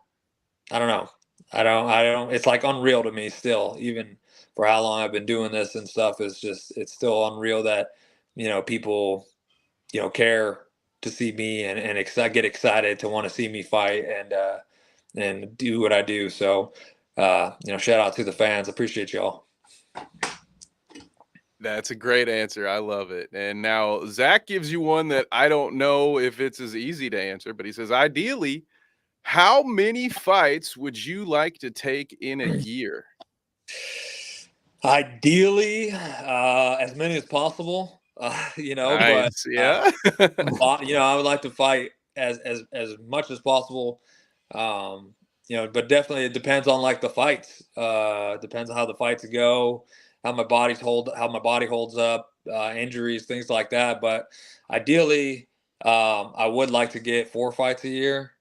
Speaker 3: know. I don't, it's like unreal to me still, even for how long I've been doing this and stuff. It's still unreal that, people, care to see me and get excited to want to see me fight and do what I do. So, shout out to the fans. Appreciate y'all.
Speaker 4: That's a great answer. I love it. And now Zach gives you one that I don't know if it's as easy to answer, but he says, ideally, how many fights would you like to take in a year?
Speaker 3: Ideally, as many as possible.
Speaker 4: Nice.
Speaker 3: But
Speaker 4: Yeah.
Speaker 3: I would like to fight as much as possible. But definitely it depends on like the fights. Depends on how the fights go, how my body holds up, injuries, things like that. But ideally, I would like to get 4 fights a year.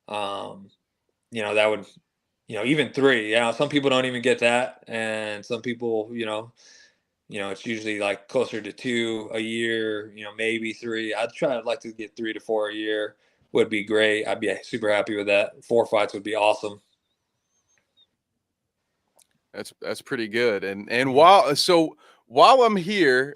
Speaker 3: That would, even 3. Some people don't even get that, and some people, it's usually like closer to 2 a year, maybe 3. I'd like to get 3 to 4 a year would be great. I'd be super happy with that. 4 fights would be awesome.
Speaker 4: That's pretty good. And while I'm here,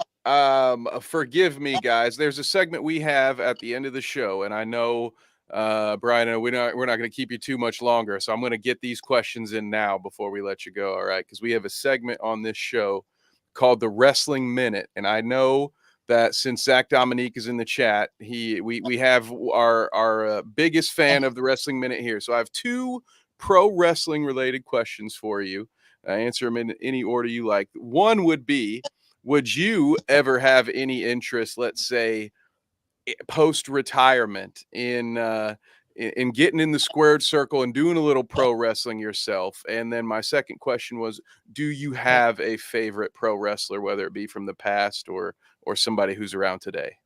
Speaker 4: forgive me, guys. There's a segment we have at the end of the show, and I know Brian, we're not going to keep you too much longer, so I'm going to get these questions in now before we let you go. All right, because we have a segment on this show called the Wrestling Minute, and I know that since Zach Dominique is in the chat, we have our biggest fan of the Wrestling Minute here. So I have 2 pro wrestling related questions for you. Answer them in any order you like. One would be, would you ever have any interest, let's say, post-retirement in getting in the squared circle and doing a little pro wrestling yourself? And then my second question was, do you have a favorite pro wrestler, whether it be from the past or somebody who's around today?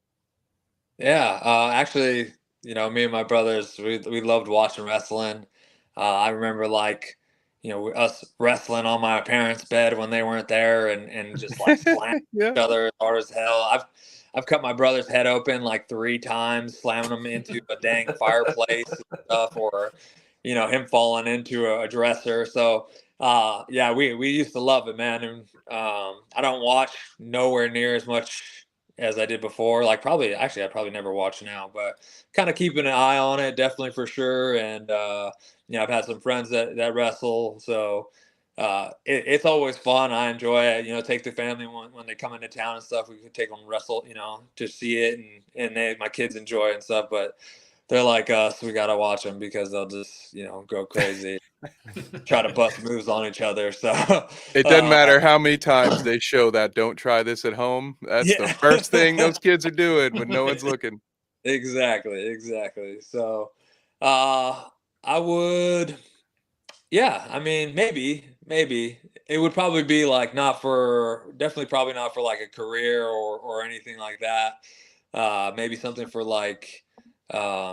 Speaker 3: Yeah, actually, me and my brothers, we loved watching wrestling. I remember us wrestling on my parents' bed when they weren't there and just like slamming
Speaker 4: Yeah.
Speaker 3: each other as hard as hell. I've cut my brother's head open like 3 times, slamming him into a dang fireplace and stuff, or him falling into a dresser. So yeah, we used to love it, man. And I don't watch nowhere near as much as I did before. Like I probably never watch now, but kind of keeping an eye on it, definitely for sure. And I've had some friends that wrestle, so it's always fun. I enjoy it. Take the family when they come into town and stuff. We can take them wrestle, to see it, and my kids enjoy it and stuff. But they're like us; we gotta watch them because they'll just go crazy, try to bust moves on each other. So
Speaker 4: It doesn't matter how many times they show that "don't try this at home." That's the first thing those kids are doing when no one's looking.
Speaker 3: Exactly. So, I would, yeah. I mean, maybe it would probably be like definitely probably not for like a career or anything like that. Maybe something for like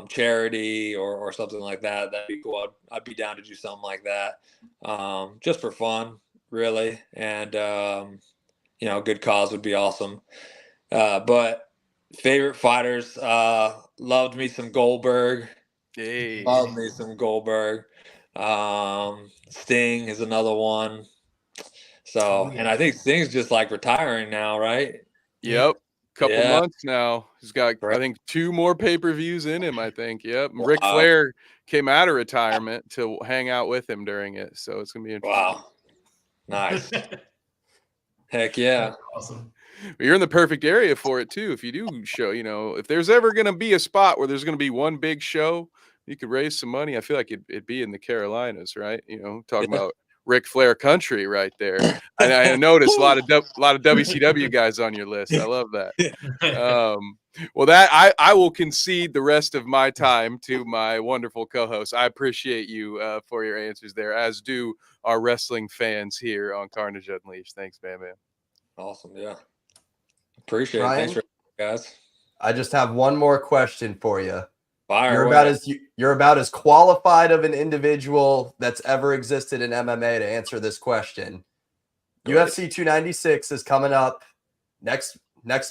Speaker 3: charity or something like that. That'd be cool. I'd be down to do something like that, just for fun, really. And good cause would be awesome. But favorite fighters, loved me some Goldberg.
Speaker 4: Hey.
Speaker 3: Love me some Goldberg. Sting is another one. So, and I think Sting's just like retiring now, right?
Speaker 4: Yep. Couple
Speaker 3: Yeah.
Speaker 4: months now. He's got,
Speaker 3: Right.
Speaker 4: I think, 2 more pay-per-views in him, I think. Yep.
Speaker 3: Wow.
Speaker 4: Ric Flair came out of retirement to hang out with him during it. So it's going to be interesting.
Speaker 3: Wow. Nice. Heck yeah.
Speaker 2: Awesome.
Speaker 4: But you're in the perfect area for it too. If you do show, if there's ever going to be a spot where there's going to be one big show, you could raise some money. I feel like it'd be in the Carolinas, right? Talking about Ric Flair country right there. I noticed a lot of WCW guys on your list. I love that. Well, that I will concede the rest of my time to my wonderful co-host. I appreciate you for your answers there, as do our wrestling fans here on Carnage Unleashed. Thanks, Bam Bam.
Speaker 3: Awesome. Yeah. Appreciate
Speaker 1: Ryan?
Speaker 3: it. Thanks for guys.
Speaker 1: I just have one more question for you.
Speaker 3: Fire
Speaker 1: You're about as qualified of an individual that's ever existed in MMA to answer this question.
Speaker 3: Great.
Speaker 1: UFC 296 is coming up next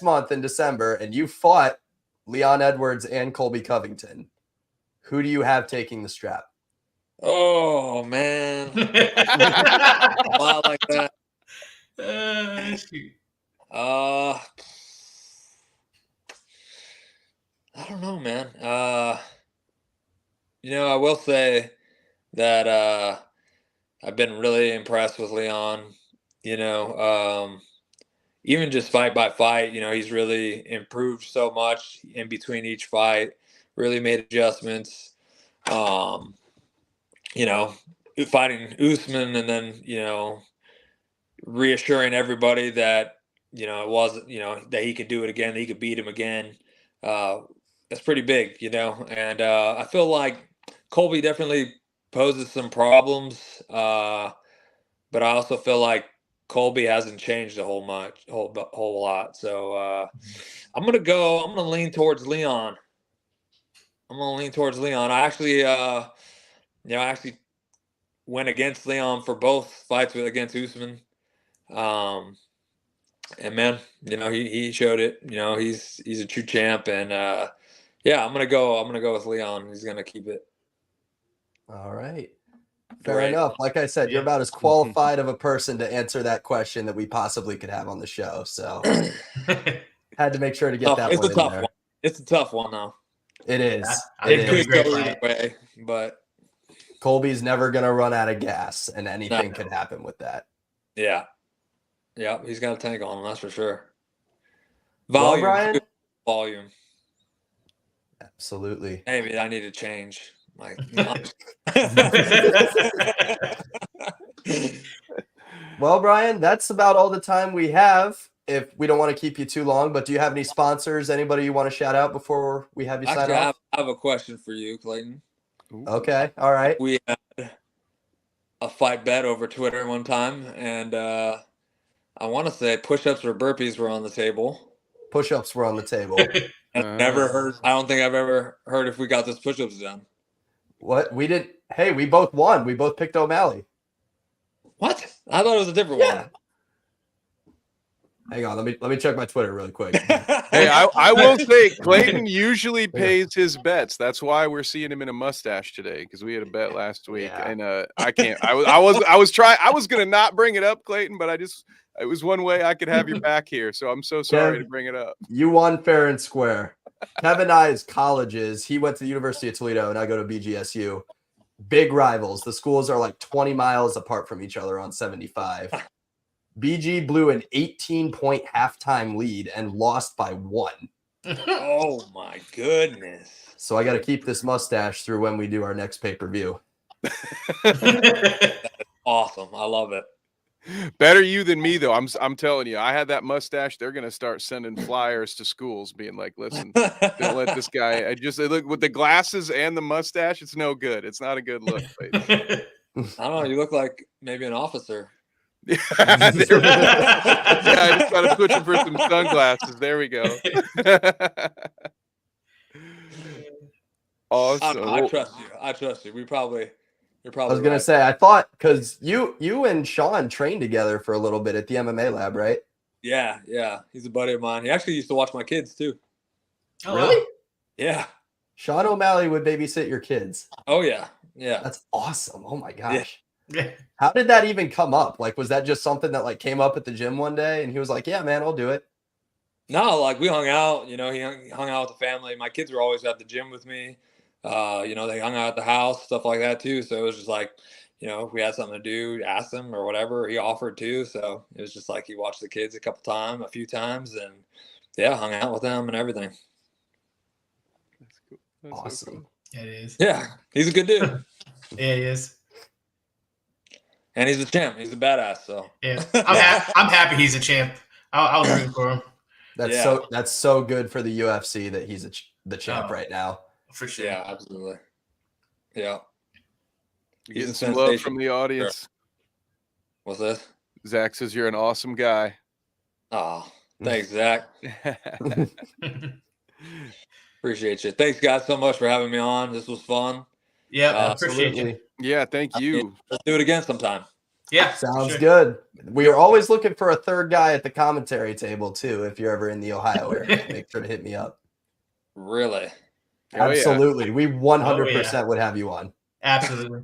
Speaker 1: month in December, and you fought Leon Edwards and Colby Covington. Who do you have taking the strap?
Speaker 3: Oh man. A lot like that.
Speaker 2: Shoot.
Speaker 3: I don't know, man. I will say that I've been really impressed with Leon. Even just fight by fight, he's really improved so much in between each fight. Really made adjustments. Fighting Usman and then reassuring everybody that it wasn't that he could do it again, that he could beat him again. That's pretty big, and I feel like Colby definitely poses some problems, but I also feel like Colby hasn't changed a whole lot. So I'm gonna lean towards Leon. I actually went against Leon for both fights against Usman. And man, he showed it. He's a true champ, and I'm gonna go with Leon. He's gonna keep it.
Speaker 1: All right. Fair
Speaker 3: Great.
Speaker 1: enough. Like I said, you're about as qualified of a person to answer that question that we possibly could have on the show. So had to make sure to get that
Speaker 3: It's
Speaker 1: one
Speaker 3: a
Speaker 1: in
Speaker 3: tough
Speaker 1: there.
Speaker 3: one. It's a tough one, though.
Speaker 1: It is.
Speaker 2: I
Speaker 1: It
Speaker 2: think
Speaker 1: is.
Speaker 2: it'll be a great
Speaker 3: Go
Speaker 2: fight.
Speaker 3: either way, but
Speaker 1: Colby's never going to run out of gas, and anything could happen with that.
Speaker 3: yeah, he's got a tank on him, that's for sure.
Speaker 1: Well,
Speaker 3: Volume,
Speaker 1: Brian?
Speaker 3: volume.
Speaker 1: Absolutely.
Speaker 3: Maybe I need to change.
Speaker 1: Well, Brian, that's about all the time we have. If we don't want to keep you too long, but do you have any sponsors, anybody you want to shout out before we have you sign
Speaker 3: Actually,
Speaker 1: off?
Speaker 3: I have a question for you, Clayton.
Speaker 1: Okay. All right.
Speaker 3: We had a fight bet over Twitter one time, and I want to say push-ups or burpees were on the table.
Speaker 1: Push-ups were on the table.
Speaker 3: And I don't think I've ever heard if we got those push-ups done.
Speaker 1: What? We did. Hey, we both won. We both picked O'Malley.
Speaker 3: What? I thought it was a different one.
Speaker 1: Hang on. Let me check my Twitter really quick.
Speaker 4: Hey, I will say Clayton usually pays his bets. That's why we're seeing him in a mustache today, because we had a bet last week, and I can't. I was gonna not bring it up, Clayton, but it was one way I could have your back here. So I'm so sorry to bring it up.
Speaker 1: You won fair and square. Kevin and I's colleges. He went to the University of Toledo, and I go to BGSU. Big rivals. The schools are like 20 miles apart from each other on 75. BG blew an 18-point halftime lead and lost by 1.
Speaker 3: Oh my goodness!
Speaker 1: So I got to keep this mustache through when we do our next pay-per-view.
Speaker 3: Awesome. I love it.
Speaker 4: Better you than me, though. I'm telling you, I had that mustache. They're gonna start sending flyers to schools, being like, "Listen, don't let this guy." Look with the glasses and the mustache. It's no good. It's not a good look.
Speaker 3: I don't know. You look like maybe an officer.
Speaker 4: Yeah, I just gotta switch him for some sunglasses. There we go. Awesome.
Speaker 3: I trust you. I trust you. You're probably.
Speaker 1: I was gonna say, I thought because you and Sean trained together for a little bit at the MMA lab, right?
Speaker 3: Yeah, yeah. He's a buddy of mine. He actually used to watch my kids too.
Speaker 2: Oh,
Speaker 1: Really?
Speaker 2: wow.
Speaker 3: Yeah.
Speaker 1: Sean O'Malley would babysit your kids.
Speaker 3: Oh yeah. Yeah.
Speaker 1: That's awesome. Oh my gosh.
Speaker 2: Yeah.
Speaker 1: How did that even come up? Like, was that just something that like came up at the gym one day and he was like, yeah, man, I'll do it.
Speaker 3: No, like we hung out, you know, he hung out with the family. My kids were always at the gym with me. You know, they hung out at the house, stuff like that too. So it was just like, you know, if we had something to do, ask him or whatever, he offered to. So it was just like he watched the kids a few times, and yeah, hung out with them and everything.
Speaker 4: That's cool. That's so
Speaker 1: Awesome.
Speaker 4: cool.
Speaker 2: Yeah, it is.
Speaker 3: Yeah, he's a good dude.
Speaker 2: Yeah, he is.
Speaker 3: And he's a champ. He's a badass. So
Speaker 2: Yeah, I'm happy he's a champ. I was rooting for him
Speaker 1: That's so good for the UFC that he's the champ
Speaker 2: Oh.
Speaker 1: right now.
Speaker 2: for sure.
Speaker 3: yeah, absolutely. Yeah.
Speaker 4: You're
Speaker 3: He's
Speaker 4: getting
Speaker 3: a
Speaker 4: some love
Speaker 3: sensation.
Speaker 4: from the audience.
Speaker 3: What's this?
Speaker 4: Zach says you're an awesome guy.
Speaker 3: Oh, thanks, Zach. Appreciate you. Thanks, guys, so much for having me on. This was fun.
Speaker 2: Yeah, I appreciate you.
Speaker 1: Absolutely.
Speaker 4: Yeah, thank you.
Speaker 3: Let's do it again sometime.
Speaker 2: Yeah, for
Speaker 1: Sounds
Speaker 2: sure.
Speaker 1: good. We are always looking for a third guy at the commentary table too. If you're ever in the Ohio area, make sure to hit me up.
Speaker 3: Really?
Speaker 4: Oh, yeah.
Speaker 1: Absolutely. We 100% would have you on.
Speaker 2: Absolutely.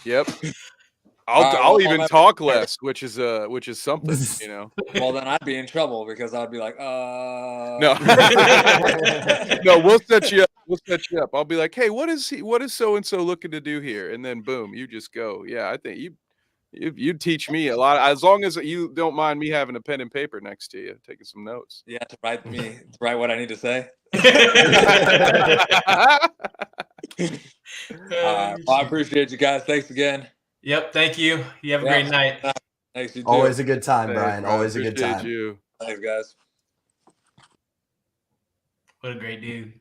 Speaker 4: Yep.
Speaker 3: All right,
Speaker 4: I'll
Speaker 3: well,
Speaker 4: even
Speaker 3: I'll
Speaker 4: talk less, which is something, you know.
Speaker 3: Well, then I'd be in trouble because I'd be like,
Speaker 4: No. No, we'll set you up. We'll set you up. I'll be like, hey, what is so and so looking to do here? And then boom, you just go. Yeah, I think you teach me a lot, as long as you don't mind me having a pen and paper next to you, taking some notes.
Speaker 3: yeah, to write what I need to say. Well, I appreciate you guys. Thanks again.
Speaker 2: Yep. Thank you. You have a
Speaker 3: Yeah.
Speaker 2: great night.
Speaker 3: Thanks, you too.
Speaker 1: Always a good time,
Speaker 4: Thanks,
Speaker 1: Brian.
Speaker 4: Brian.
Speaker 1: Always a good
Speaker 4: Appreciate
Speaker 1: time.
Speaker 4: you.
Speaker 3: Thanks, guys.
Speaker 2: What a great dude.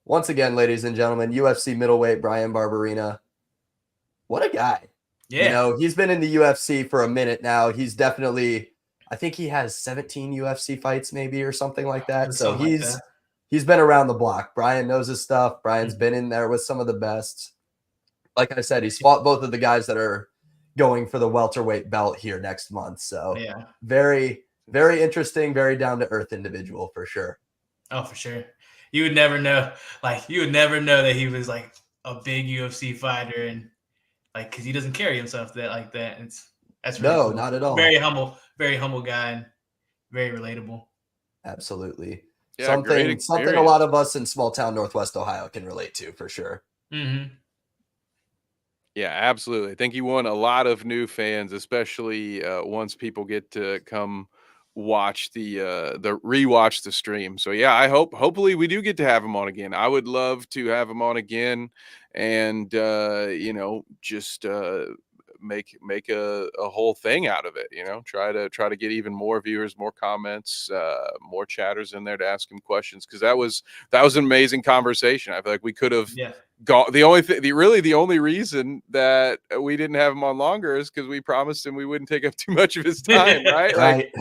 Speaker 1: Once again, ladies and gentlemen, UFC middleweight Bryan Barberena. What a guy.
Speaker 2: Yeah.
Speaker 1: You know, he's been in the UFC for a minute now. He's definitely, I think he has 17 UFC fights maybe or something like that. So
Speaker 2: Something like that.
Speaker 1: he's been around the block. Brian knows his stuff. Brian's
Speaker 2: Mm-hmm.
Speaker 1: been in there with some of the best. Like I said, he's fought both of the guys that are going for the welterweight belt here next month. So
Speaker 2: Yeah.
Speaker 1: very, very interesting, very down to earth individual for sure.
Speaker 2: Oh, for sure. You would never know. Like, you would never know that he was like a big UFC fighter, and like, because he doesn't carry himself like that. That's really
Speaker 1: No,
Speaker 2: cool.
Speaker 1: not at all.
Speaker 2: Very humble guy, and very relatable.
Speaker 1: Absolutely.
Speaker 4: Yeah,
Speaker 1: something
Speaker 4: great
Speaker 1: a
Speaker 4: experience.
Speaker 1: lot of us in small town Northwest Ohio can relate to for sure.
Speaker 2: Mm-hmm.
Speaker 4: Yeah, absolutely. I think he won a lot of new fans, especially once people get to come watch the rewatch the stream. So yeah, hopefully we do get to have him on again. I would love to have him on again, and you know, just make a whole thing out of it. You know, try to get even more viewers, more comments, more chatters in there to ask him questions, because that was an amazing conversation. I feel like we could have.
Speaker 2: Yeah.
Speaker 4: The only reason that we didn't have him on longer is because we promised him we wouldn't take up too much of his time, right? Like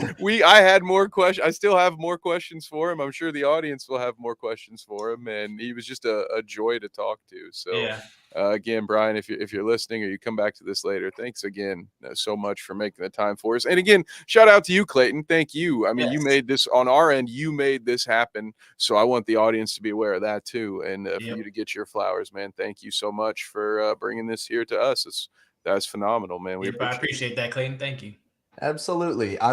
Speaker 4: I had more questions. I still have more questions for him. I'm sure the audience will have more questions for him, and he was just a joy to talk to. So
Speaker 2: Yeah.
Speaker 4: again, Brian, if you're listening or you come back to this later, thanks again so much for making the time for us. And again, shout out to you, Clayton. Thank you. I mean, you made this on our end. You made this happen. So I want the audience to be aware of that too, and for you to get your flowers, man. Thank you so much for bringing this here to us. That's phenomenal, man.
Speaker 2: I appreciate that, Clayton. Thank you.
Speaker 1: Absolutely. I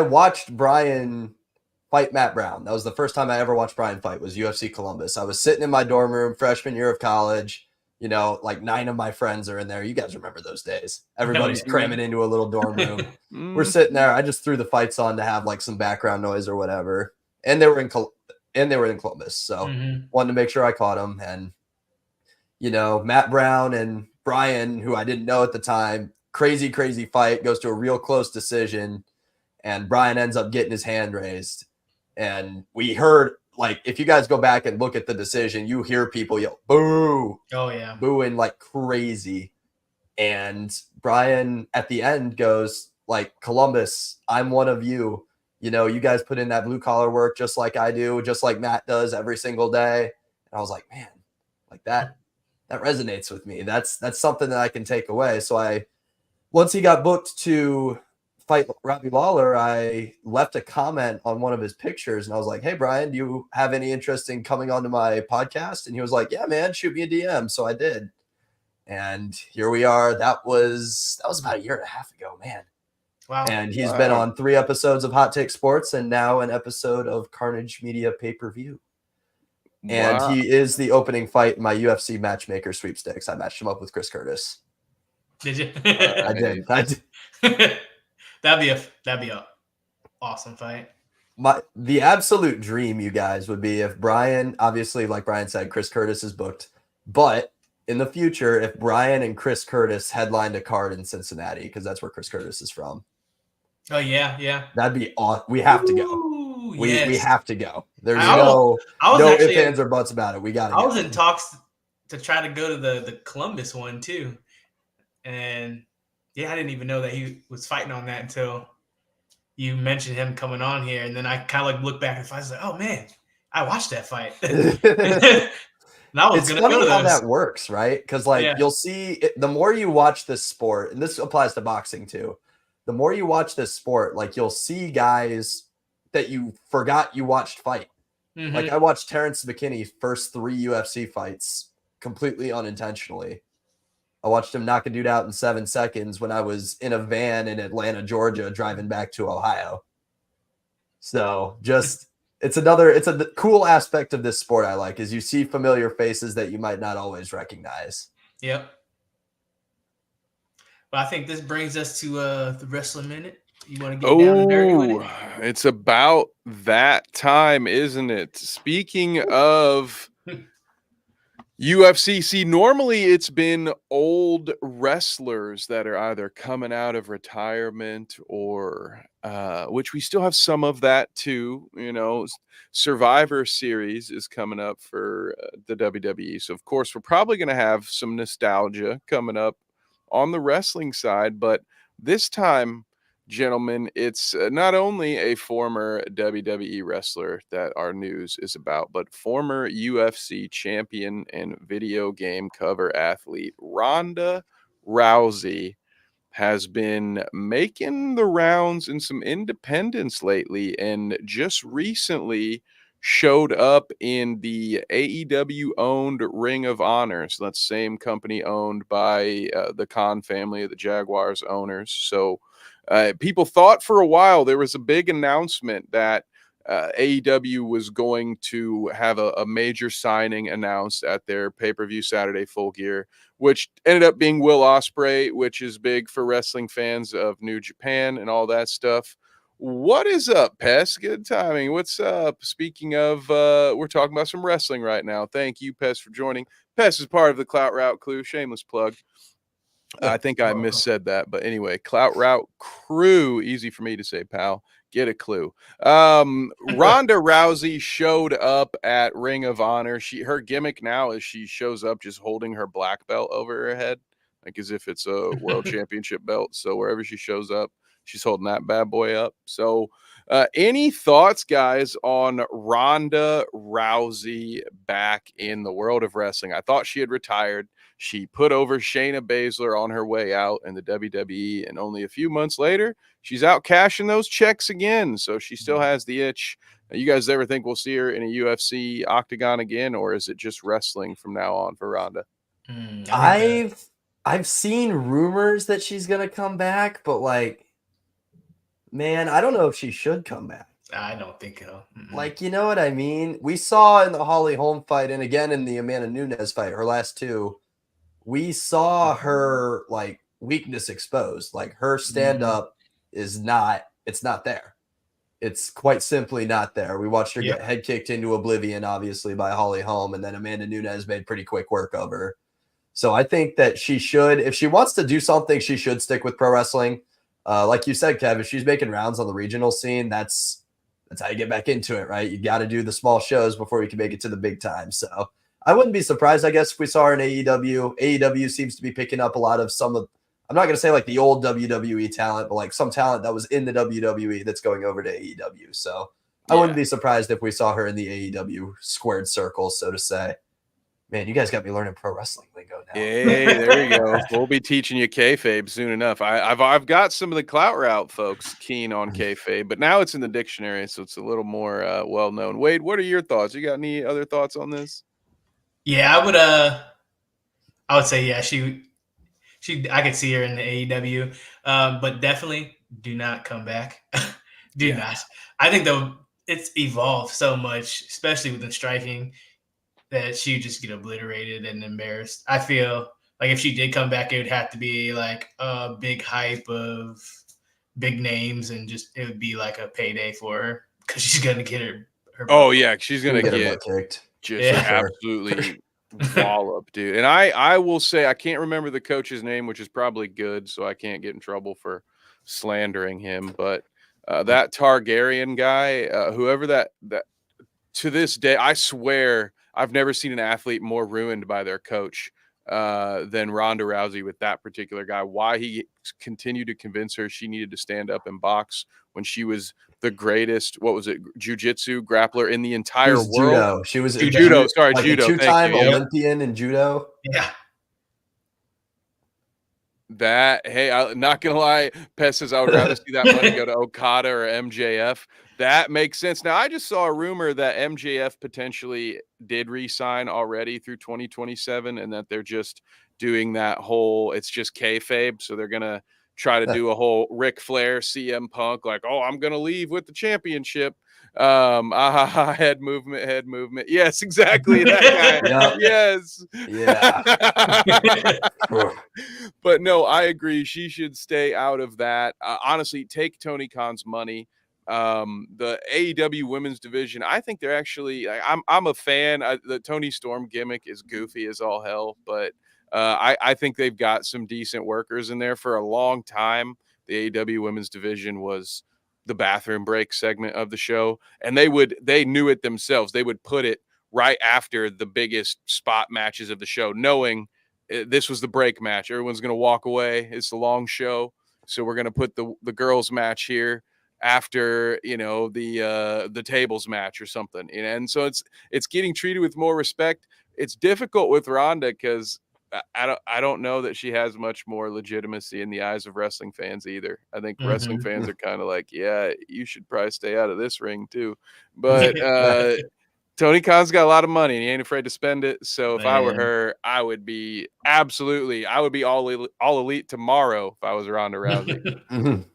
Speaker 1: watched Brian fight Matt Brown. That was the first time I ever watched Brian fight, was UFC Columbus. I was sitting in my dorm room, freshman year of college. You know, like 9 of my friends are in there. You guys remember those days. Everybody's cramming into a little dorm room. We're sitting there. I just threw the fights on to have like some background noise or whatever. And they were in Columbus. So wanted to make sure I caught them. And, you know, Matt Brown and Brian, who I didn't know at the time, crazy fight, goes to a real close decision. And Brian ends up getting his hand raised. And we heard, like, if you guys go back and look at the decision, you hear people yell, boo.
Speaker 2: Oh, yeah.
Speaker 1: Booing like crazy. And Brian at the end goes, like, Columbus, I'm one of you. You know, you guys put in that blue collar work just like I do, just like Matt does every single day. And I was like, man, like that resonates with me. That's something that I can take away. So once he got booked to fight Robbie Lawler, I left a comment on one of his pictures, and I was like, "Hey, Brian, do you have any interest in coming onto my podcast?" And he was like, "Yeah, man, shoot me a DM." So I did, and here we are. That was about a year and a half ago, man.
Speaker 2: Wow.
Speaker 1: And he's been on 3 episodes of Hot Take Sports and now an episode of Carnage Media pay-per-view. And
Speaker 4: Wow.
Speaker 1: he is the opening fight in my UFC matchmaker sweepstakes. I matched him up with Chris Curtis.
Speaker 2: Did you?
Speaker 1: I did.
Speaker 2: That'd be a awesome fight.
Speaker 1: The absolute dream, you guys, would be if Brian, obviously, like Brian said, Chris Curtis is booked. But in the future, if Brian and Chris Curtis headlined a card in Cincinnati, because that's where Chris Curtis is from.
Speaker 2: Oh, yeah.
Speaker 1: That'd be awesome. We have to go.
Speaker 2: Ooh,
Speaker 1: We
Speaker 2: yes.
Speaker 1: have to go. There's
Speaker 2: I
Speaker 1: no
Speaker 2: actually
Speaker 1: ifs, ands, or buts about it. We got to
Speaker 2: I was in talks to try to go to the Columbus one, too. And, yeah, I didn't even know that he was fighting on that until you mentioned him coming on here. And then I kind of like looked back and I was like, oh, man, I watched that fight. And I was
Speaker 1: It's
Speaker 2: going
Speaker 1: funny
Speaker 2: to go to
Speaker 1: how
Speaker 2: those.
Speaker 1: that works, right? Because you'll see the more you watch this sport, and this applies to boxing too. The more you watch this sport, you'll see guys that you forgot you watched fight.
Speaker 2: Mhm.
Speaker 1: Like I watched Terrence McKinney's first 3 UFC fights completely unintentionally. I watched him knock a dude out in 7 seconds when I was in a van in Atlanta, Georgia, driving back to Ohio. So it's a cool aspect of this sport I like is you see familiar faces that you might not always recognize.
Speaker 2: Yep. Well, I think this brings us to the Wrestling Minute. You want to get down and dirty with it?
Speaker 4: It's about that time, isn't it? Speaking of UFC, see, normally it's been old wrestlers that are either coming out of retirement or, which we still have some of that too. Survivor Series is coming up for the WWE. So, of course, we're probably going to have some nostalgia coming up on the wrestling side. But this time, gentlemen, it's not only a former WWE wrestler that our news is about, but former UFC champion and video game cover athlete Ronda Rousey has been making the rounds in some independents lately and just recently showed up in the AEW owned Ring of Honor. So that's the same company owned by the Khan family, the Jaguars owners. So people thought for a while there was a big announcement that AEW was going to have a major signing announced at their pay-per-view Saturday Full Gear, which ended up being Will Ospreay, which is big for wrestling fans of New Japan and all that stuff. What is up, Pest? Good timing. What's up? Speaking of, we're talking about some wrestling right now. Thank you, Pest, for joining. Pest is part of the Clout Route Crew. Shameless plug. I think I missaid that, but anyway, Clout Route Crew. Easy for me to say, pal. Get a clue. Ronda Rousey showed up at Ring of Honor. Her gimmick now is she shows up just holding her black belt over her head, like as if it's a world championship belt. So wherever she shows up, she's holding that bad boy up. So any thoughts, guys, on Ronda Rousey back in the world of wrestling? I thought she had retired. She put over Shayna Baszler on her way out in the WWE, and only a few months later, she's out cashing those checks again. So she still has the itch. You guys ever think we'll see her in a UFC octagon again, or is it just wrestling from now on for Ronda?
Speaker 1: I've seen rumors that she's gonna come back, but man, I don't know if she should come back.
Speaker 2: I don't think so.
Speaker 1: You know what I mean? We saw in the Holly Holm fight, and again in the Amanda Nunes fight, her last 2, we saw her weakness exposed. Her stand up it's not there. It's quite simply not there. We watched her get head kicked into oblivion, obviously, by Holly Holm, and then Amanda Nunes made pretty quick work of her. So I think that she should, if she wants to do something, she should stick with pro wrestling. Like you said, Kev, if she's making rounds on the regional scene, that's how you get back into it, right? You got to do the small shows before you can make it to the big time. So I wouldn't be surprised, I guess, if we saw her in AEW. AEW seems to be picking up a lot of I'm not going to say the old WWE talent, but some talent that was in the WWE that's going over to AEW. So I wouldn't be surprised if we saw her in the AEW squared circle, so to say. Man, you guys got me learning pro wrestling lingo now.
Speaker 4: Hey, there you go. We'll be teaching you kayfabe soon enough. I've got some of the clout route folks keen on kayfabe, but now it's in the dictionary, so it's a little more well known. Wade, what are your thoughts? You got any other thoughts on this?
Speaker 2: Yeah, I would say she I could see her in the AEW, but definitely do not come back. Do not. I think though it's evolved so much, especially within striking, that she would just get obliterated and embarrassed. I feel like if she did come back, it would have to be like a big hype of big names, and just it would be like a payday for her because she's gonna get her.
Speaker 4: Oh yeah, she's gonna
Speaker 1: Get her
Speaker 4: get
Speaker 1: butt kicked.
Speaker 4: just
Speaker 2: Yeah.
Speaker 4: absolutely wallop, dude. And I will say I can't remember the coach's name, which is probably good, so I can't get in trouble for slandering him. But that Targaryen guy, whoever that to this day, I swear I've never seen an athlete more ruined by their coach than Ronda Rousey with that particular guy. Why he continued to convince her she needed to stand up and box when she was the greatest, what was it, jiu-jitsu grappler in the entire world.
Speaker 1: Judo. She was
Speaker 4: judo. Sorry,
Speaker 1: like
Speaker 4: judo.
Speaker 1: A two-time
Speaker 4: Yep.
Speaker 1: Olympian in judo.
Speaker 2: Yeah.
Speaker 4: That, hey, I'm not gonna lie, Pest says I would rather see that money go to Okada or MJF. That makes sense. Now, I just saw a rumor that MJF potentially did re-sign already through 2027, and that they're just doing that whole, it's just kayfabe, so they're gonna try to do a whole Ric Flair, CM Punk, like, oh, I'm gonna leave with the championship. Head movement. Yes, exactly. That guy.
Speaker 1: Yep.
Speaker 4: Yes.
Speaker 1: Yeah.
Speaker 4: But no, I agree. She should stay out of that. Honestly, take Tony Khan's money. The AEW women's division, I think they're actually, I'm a fan. The Tony Storm gimmick is goofy as all hell, but I think they've got some decent workers in there. For a long time, the AEW women's division was the bathroom break segment of the show, and they knew it themselves. They would put it right after the biggest spot matches of the show, knowing this was the break match. Everyone's going to walk away. It's a long show, so we're going to put the girls match here after, the tables match or something. And so it's getting treated with more respect. It's difficult with Ronda because I don't know that she has much more legitimacy in the eyes of wrestling fans either. I think wrestling fans are kind of like, yeah, you should probably stay out of this ring too. But Tony Khan's got a lot of money and he ain't afraid to spend it. So if I were her, I would be all elite tomorrow if I was Ronda Rousey.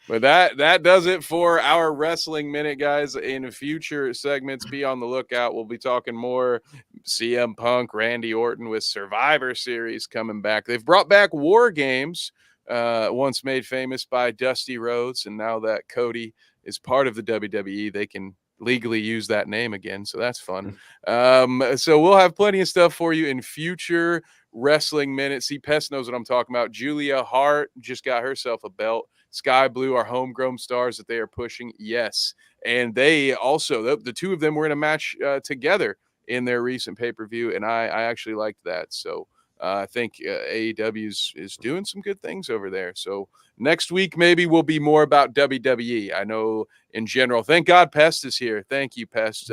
Speaker 4: But that does it for our Wrestling Minute, guys. In future segments, be on the lookout. We'll be talking more CM Punk, Randy Orton with Survivor Series coming back. They've brought back War Games, once made famous by Dusty Rhodes, and now that Cody is part of the WWE, they can legally use that name again, so that's fun. So we'll have plenty of stuff for you in future Wrestling Minute. See, Pest knows what I'm talking about. Julia Hart just got herself a belt. Sky Blue are homegrown stars that they are pushing. Yes. And they also, the two of them were in a match together in their recent pay-per-view, and I actually liked that. So I think AEW is doing some good things over there. So next week, maybe we'll be more about WWE. I know in general, thank God Pest is here. Thank you, Pest.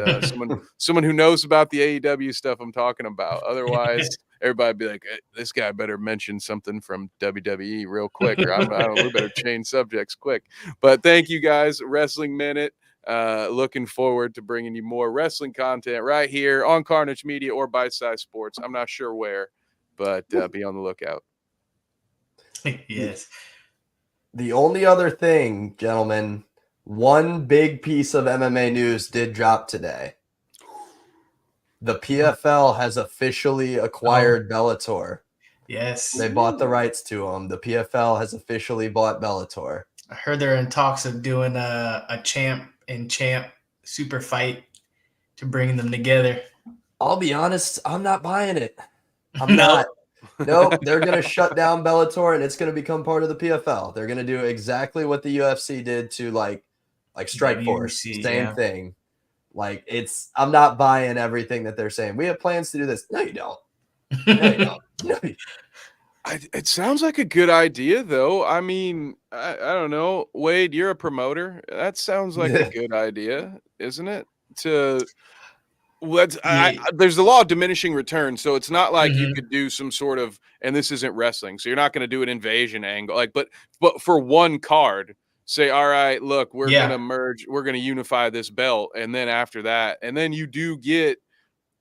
Speaker 4: Someone who knows about the AEW stuff I'm talking about. Otherwise, everybody be like, this guy better mention something from WWE real quick, or we better change subjects quick. But thank you guys. Wrestling Minute. Looking forward to bringing you more wrestling content right here on Carnage Media or Bite Size Sports. I'm not sure where, but be on the lookout.
Speaker 2: Yes.
Speaker 1: The only other thing, gentlemen, one big piece of MMA news did drop today. The PFL has officially acquired Bellator.
Speaker 2: Yes.
Speaker 1: They bought the rights to them. The PFL has officially bought Bellator.
Speaker 2: I heard they're in talks of doing a champ and champ super fight to bring them together.
Speaker 1: I'll be honest, I'm not buying it. I'm not. Nope, they're going to shut down Bellator and it's going to become part of the PFL. They're going to do exactly what the UFC did to like Strikeforce. Same thing. Like I'm not buying everything that they're saying. We have plans to do this. No, you don't. No, you don't. No, you
Speaker 4: It sounds like a good idea, though. I mean, I don't know. Wade, you're a promoter. That sounds like a good idea, isn't it? There's the law of diminishing returns, so it's not like you
Speaker 2: Mhm.
Speaker 4: could do some sort of, and this isn't wrestling, so you're not going to do an invasion angle, like, but for one card, say, all right, look, we're
Speaker 2: Yeah.
Speaker 4: gonna merge, we're gonna unify this belt, and then after that, and then you do get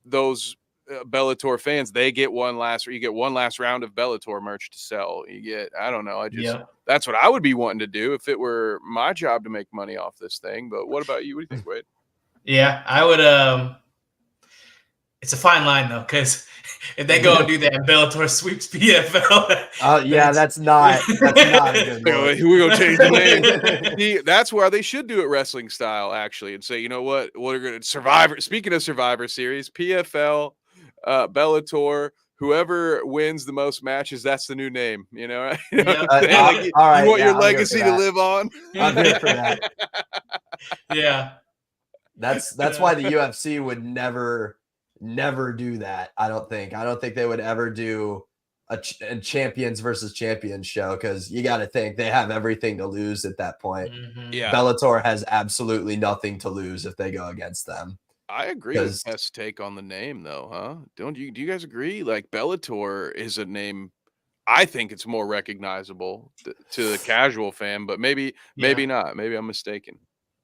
Speaker 4: those Bellator fans, they get you get one last round of Bellator merch to sell. You get, I don't know,
Speaker 2: Yep.
Speaker 4: that's what I would be wanting to do if it were my job to make money off this thing. But what about you? What do you think, Wade?
Speaker 2: Yeah, I would. It's a fine line though, because if they go and do that, Bellator sweeps PFL.
Speaker 1: Yeah, that's not a good look.
Speaker 4: We're gonna change the name. See, that's where they should do it wrestling style, actually, and say, you know what, we're gonna Survivor. Speaking of Survivor Series, PFL, Bellator. Whoever wins the most matches, that's the new name. You know, right? You know what I'm saying? Like,
Speaker 1: all right,
Speaker 4: you want your
Speaker 1: I'm here
Speaker 4: legacy
Speaker 1: for
Speaker 4: to
Speaker 1: that.
Speaker 4: live on.
Speaker 1: I'm here for that.
Speaker 2: Yeah,
Speaker 1: That's why the UFC would never do that. I don't think they would ever do a champions versus champions show, because you got to think they have everything to lose at that point.
Speaker 2: Mhm.
Speaker 4: Yeah,
Speaker 1: Bellator has absolutely nothing to lose if they go against them.
Speaker 4: I agree with Tess' take on the name, though, huh? Do you guys agree? Like, Bellator is a name, I think it's more recognizable to the casual fan, but maybe not. Maybe I'm mistaken.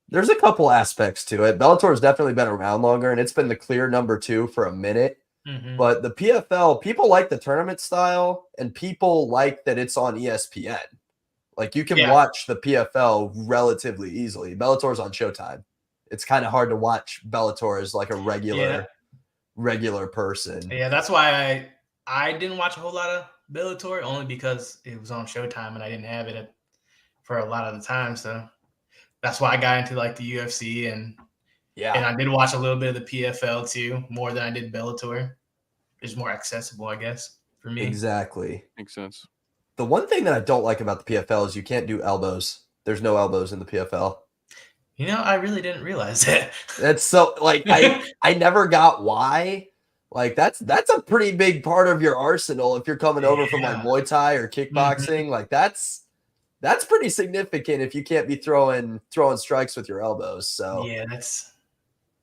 Speaker 1: There's a couple aspects to it. Bellator has definitely been around longer, and it's been the clear number 2 for a minute.
Speaker 2: Mhm.
Speaker 1: But the PFL, people like the tournament style, and people like that it's on ESPN. Like, you can watch the PFL relatively easily. Bellator's on Showtime. It's kind of hard to watch Bellator as like a regular person.
Speaker 2: Yeah, that's why I didn't watch a whole lot of Bellator, only because it was on Showtime and I didn't have it for a lot of the time. So that's why I got into like the UFC, and I did watch a little bit of the PFL too, more than I did Bellator. It's more accessible, I guess, for me.
Speaker 1: Exactly.
Speaker 4: Makes sense.
Speaker 1: The one thing that I don't like about the PFL is you can't do elbows. There's no elbows in the PFL.
Speaker 2: You know, I really didn't realize that.
Speaker 1: That's so, like, I never got why. Like, that's a pretty big part of your arsenal if you're coming over from like Muay Thai or kickboxing. Like, that's pretty significant if you can't be throwing strikes with your elbows. So
Speaker 2: yeah,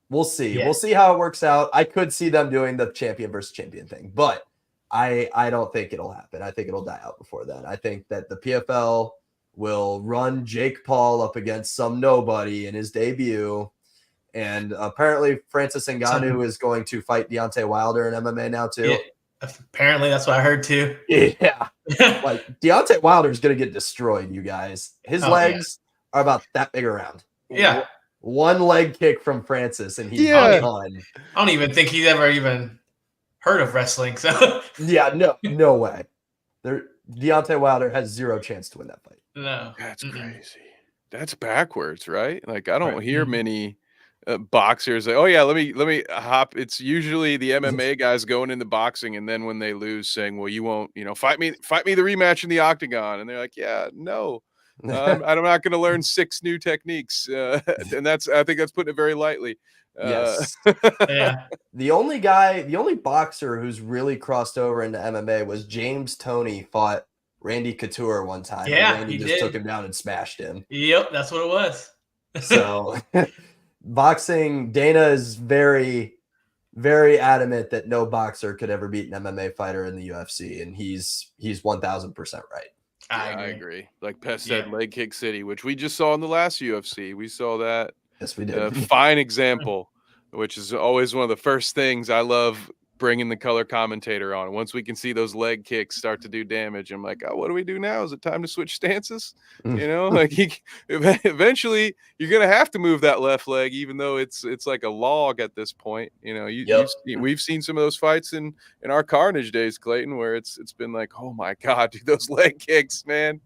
Speaker 1: we'll see. Yeah. We'll see how it works out. I could see them doing the champion versus champion thing, but I don't think it'll happen. I think it'll die out before then. I think that the PFL will run Jake Paul up against some nobody in his debut. And apparently Francis Ngannou is going to fight Deontay Wilder in MMA now too.
Speaker 2: Yeah, apparently that's what I heard too.
Speaker 1: Yeah. Like, Deontay Wilder is going to get destroyed, you guys. His legs are about that big around.
Speaker 2: Yeah.
Speaker 1: One leg kick from Francis and he's done.
Speaker 2: I don't even think he's ever even heard of wrestling. So
Speaker 1: yeah, no way. Deontay Wilder has zero chance to win that fight.
Speaker 2: No.
Speaker 4: That's crazy. That's backwards, right? Like, I don't hear many boxers like, oh yeah, let me hop. It's usually the MMA guys going into boxing, and then when they lose, saying, well, you won't, fight me the rematch in the octagon, and they're like, yeah, no, I'm not going to learn 6 new techniques, and I think that's putting it very lightly.
Speaker 1: Yes.
Speaker 2: Yeah.
Speaker 1: The only boxer who's really crossed over into MMA was James Toney fought Randy Couture one time.
Speaker 2: Yeah,
Speaker 1: and Randy just took him down and smashed him.
Speaker 2: Yep, that's what it was.
Speaker 1: So boxing, Dana is very, very adamant that no boxer could ever beat an MMA fighter in the UFC, and he's 1000% right.
Speaker 4: I agree. Like Pest said, leg kick city, which we just saw in the last UFC. We saw that.
Speaker 1: Yes, we did.
Speaker 4: Fine example, which is always one of the first things I love bringing the color commentator on. Once we can see those leg kicks start to do damage, I'm like, oh, what do we do now? Is it time to switch stances? Like eventually you're going to have to move that left leg, even though it's like a log at this point. We've seen some of those fights in our Carnage days, Clayton, where it's been like, oh my God, dude, those leg kicks, man,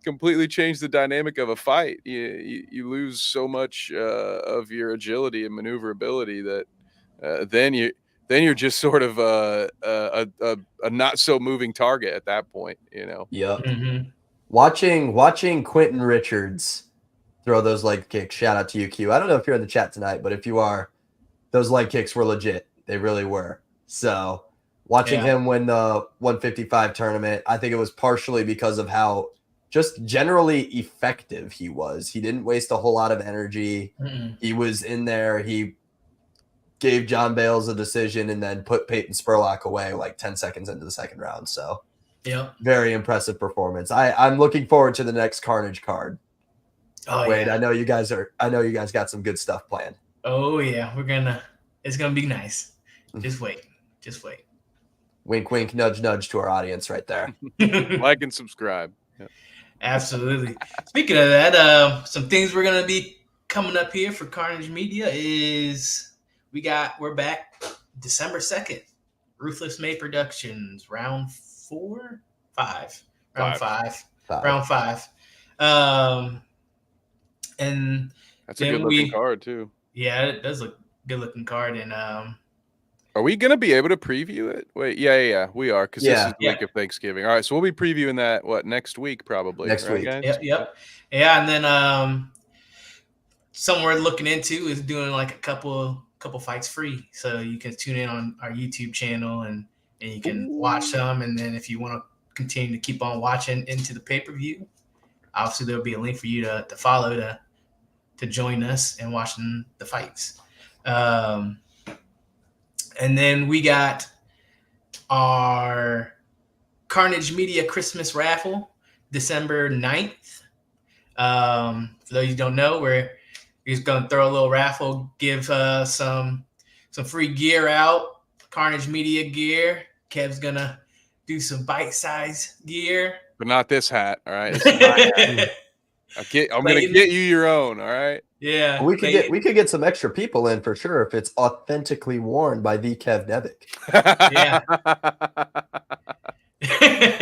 Speaker 4: completely change the dynamic of a fight. You lose so much of your agility and maneuverability that then you're just sort of a not so moving target at that point, Yep.
Speaker 1: Mm-hmm. Watching Quentin Richards throw those leg kicks. Shout out to you, Q. I don't know if you're in the chat tonight, but if you are, those leg kicks were legit. They really were. So watching him win the 155 tournament, I think it was partially because of how just generally effective he was. He didn't waste a whole lot of energy. He was in there. He gave John Bales a decision and then put Peyton Spurlock away like 10 seconds into the second round. So
Speaker 2: Yep.
Speaker 1: very impressive performance. I'm looking forward to the next Carnage card.
Speaker 2: Oh,
Speaker 1: Wade,
Speaker 2: yeah.
Speaker 1: I know you guys got some good stuff planned.
Speaker 2: Oh, yeah. It's going to be nice. Just wait.
Speaker 1: Wink, wink, nudge, nudge to our audience right there.
Speaker 4: Like and subscribe. Yeah.
Speaker 2: Absolutely. Speaking of that, some things we're going to be coming up here for Carnage Media is we're back December 2nd. Ruthless May Productions, round 5. Round five. And
Speaker 4: that's a good looking card too.
Speaker 2: Yeah, it does look good looking card. And
Speaker 4: are we gonna be able to preview it? Wait, yeah, we are, because this is the week of Thanksgiving. All right, so we'll be previewing that next week probably.
Speaker 1: Next week.
Speaker 2: Guys? Yep. Yeah, and then something we're looking into is doing like a couple fights free, so you can tune in on our YouTube channel and you can watch them. And then if you want to continue to keep on watching into the pay-per-view, obviously there'll be a link for you to follow to join us in watching the fights. And then we got our Carnage Media Christmas raffle, December 9th. For those who don't know, we're just going to throw a little raffle, give some free gear out, Carnage Media gear. Kev's going to do some bite-size gear.
Speaker 4: But not this hat, all right? This is my hat. I'm going to get you your own, all right?
Speaker 2: Yeah.
Speaker 1: We could get some extra people in for sure if it's authentically worn by the Kev Nevick.
Speaker 2: Yeah.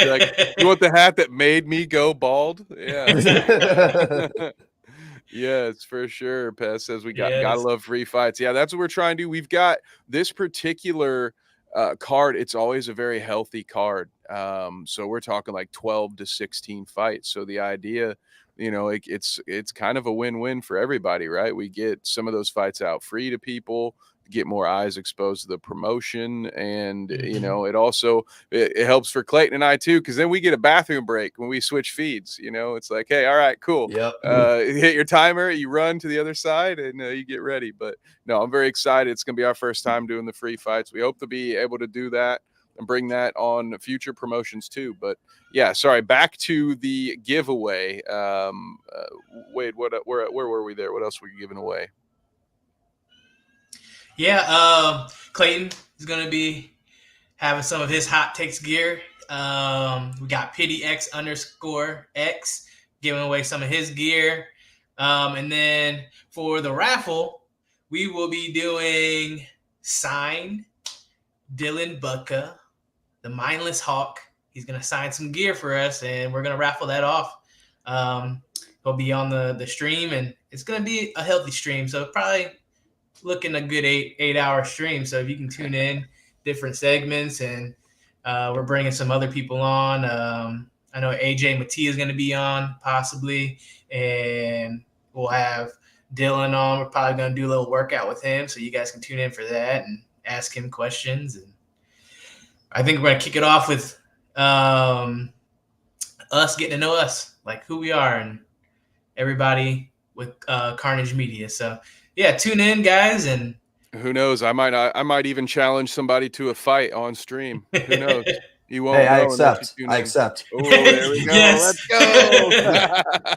Speaker 4: Like, you want the hat that made me go bald? Yeah. Yes, for sure. Pez says we gotta love free fights. Yeah, that's what we're trying to do. We've got this particular card. It's always a very healthy card. So we're talking like 12 to 16 fights. So the idea, it's kind of a win-win for everybody, right? We get some of those fights out free to people, get more eyes exposed to the promotion, and it also it helps for Clayton and I too, because then we get a bathroom break when we switch feeds. It's like, hey, all right, cool.
Speaker 1: Yep.
Speaker 4: Hit your timer, you run to the other side, and you get ready. But no, I'm very excited. It's gonna be our first time doing the free fights. We hope to be able to do that and bring that on future promotions too. But yeah, sorry, back to the giveaway. Wade, where were we there? What else were you giving away?
Speaker 2: Yeah, Clayton is going to be having some of his hot takes gear. We got PityX_X giving away some of his gear. And then for the raffle, we will be doing signed Dylan Bucka, the Mindless Hawk. He's going to sign some gear for us, and we're going to raffle that off. He'll be on the stream, and it's going to be a healthy stream, so probably looking a good 8-hour stream. So if you can tune in different segments, and we're bringing some other people on. I know AJ Mattia is going to be on possibly, and we'll have Dylan on. We're probably going to do a little workout with him, so you guys can tune in for that and ask him questions. And I think we're going to kick it off with us getting to know us, like who we are, and everybody with Carnage Media. So yeah, tune in, guys, and
Speaker 4: who knows? I might even challenge somebody to a fight on stream. Who knows? You won't.
Speaker 1: Hey,
Speaker 4: know
Speaker 1: I accept.
Speaker 4: Oh, there we go.
Speaker 2: Yes.
Speaker 4: Let's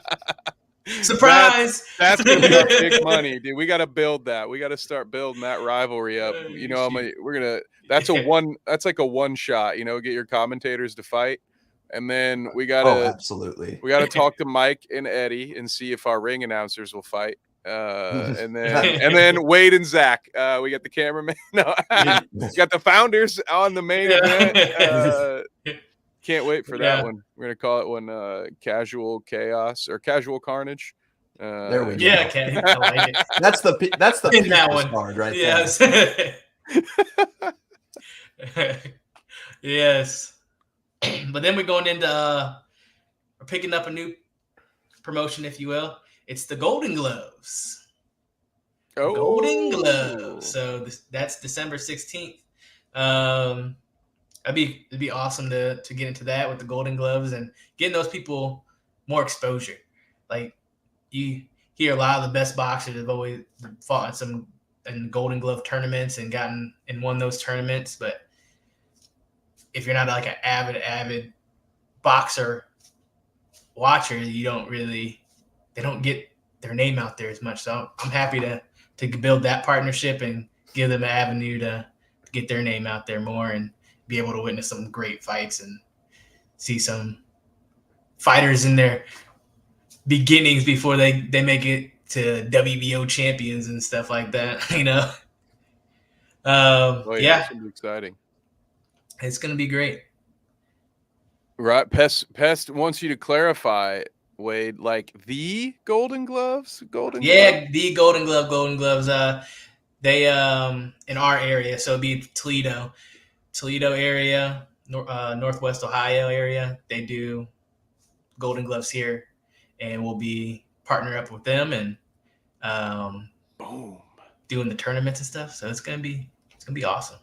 Speaker 4: go.
Speaker 2: Surprise!
Speaker 4: That's gonna be our big money, dude. We got to build that. We got to start building that rivalry up. That's like a one shot. Get your commentators to fight, and then we gotta
Speaker 1: absolutely.
Speaker 4: We gotta talk to Mike and Eddie and see if our ring announcers will fight. And then Wade and Zach. We got the cameraman. No, we got the founders on the main event. Can't wait for that one. We're gonna call it one Casual Chaos or Casual Carnage.
Speaker 1: There we go.
Speaker 2: Yeah, okay. I like it.
Speaker 1: That's the
Speaker 2: In that one
Speaker 1: card right
Speaker 2: yes.
Speaker 1: there.
Speaker 2: Yes. But then we're going into we're picking up a new promotion, if you will. It's the Golden Gloves.
Speaker 4: Oh.
Speaker 2: Golden Gloves. So that's December 16th. It'd be awesome to get into that with the Golden Gloves and getting those people more exposure. Like, you hear a lot of the best boxers have always fought in some in Golden Glove tournaments and gotten and won those tournaments. But if you're not like an avid boxer watcher, they don't get their name out there as much. So I'm happy to build that partnership and give them an avenue to get their name out there more and be able to witness some great fights and see some fighters in their beginnings before they make it to WBO champions and stuff like that, you know.
Speaker 4: Oh yeah, it's
Speaker 2: Yeah,
Speaker 4: gonna be exciting.
Speaker 2: it's gonna be great.
Speaker 4: Right, Pest wants you to clarify, Wade, like the Golden Gloves, Golden Gloves?
Speaker 2: Yeah, the Golden Gloves. They in our area, so it'd be Toledo area, Northwest Ohio area. They do Golden Gloves here, and we'll be partner up with them and
Speaker 4: Boom.
Speaker 2: doing the tournaments and stuff. So it's gonna be awesome.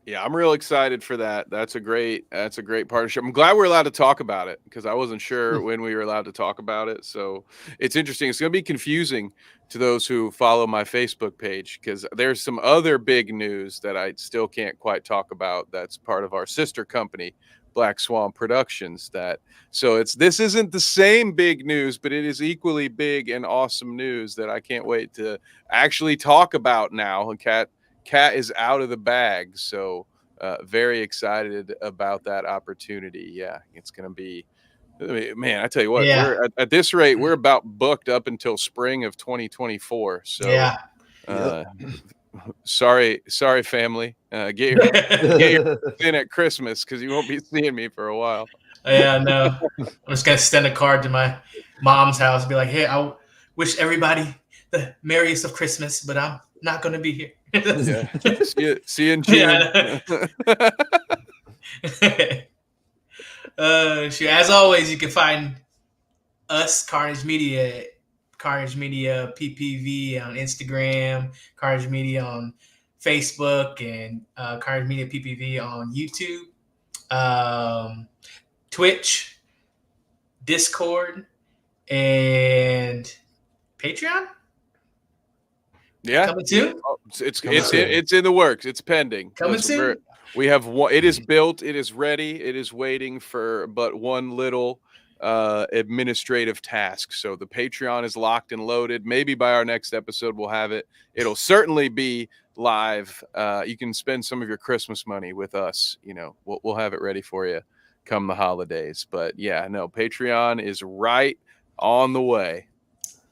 Speaker 4: Yeah, I'm real excited for that. That's a great partnership. I'm glad we're allowed to talk about it because I wasn't sure when we were allowed to talk about it. So it's interesting. It's going to be confusing to those who follow my Facebook page because there's some other big news that I still can't quite talk about. That's part of our sister company, Black Swan Productions. This isn't the same big news, but it is equally big and awesome news that I can't wait to actually talk about now. And Cat is out of the bag, so very excited about that opportunity. Yeah, it's going to be, man, I tell you what,
Speaker 2: Yeah.
Speaker 4: we're at this rate, we're about booked up until spring of 2024. So
Speaker 2: Yeah.
Speaker 4: sorry, family. Get your in at Christmas because you won't be seeing me for a while.
Speaker 2: Yeah, no. I'm just gonna send a card to my mom's house and be like, "Hey, I wish everybody the merriest of Christmas, but I'm not gonna be here."
Speaker 4: Yeah. See you in June.
Speaker 2: As always, you can find us, Carnage Media PPV on Instagram, Carnage Media on Facebook, and Carnage Media PPV on YouTube, Twitch, Discord, and Patreon.
Speaker 4: Yeah,
Speaker 2: Coming soon.
Speaker 4: It's in the works. It's pending.
Speaker 2: Coming soon.
Speaker 4: We have one. It is built. It is ready. It is waiting for but one little administrative task. So the Patreon is locked and loaded. Maybe by our next episode we'll have it. It'll certainly be live. You can spend some of your Christmas money with us. You know, we'll have it ready for you come the holidays. But yeah, no, Patreon is right on the way.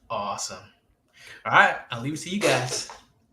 Speaker 2: Awesome. All right, I'll leave it to you guys.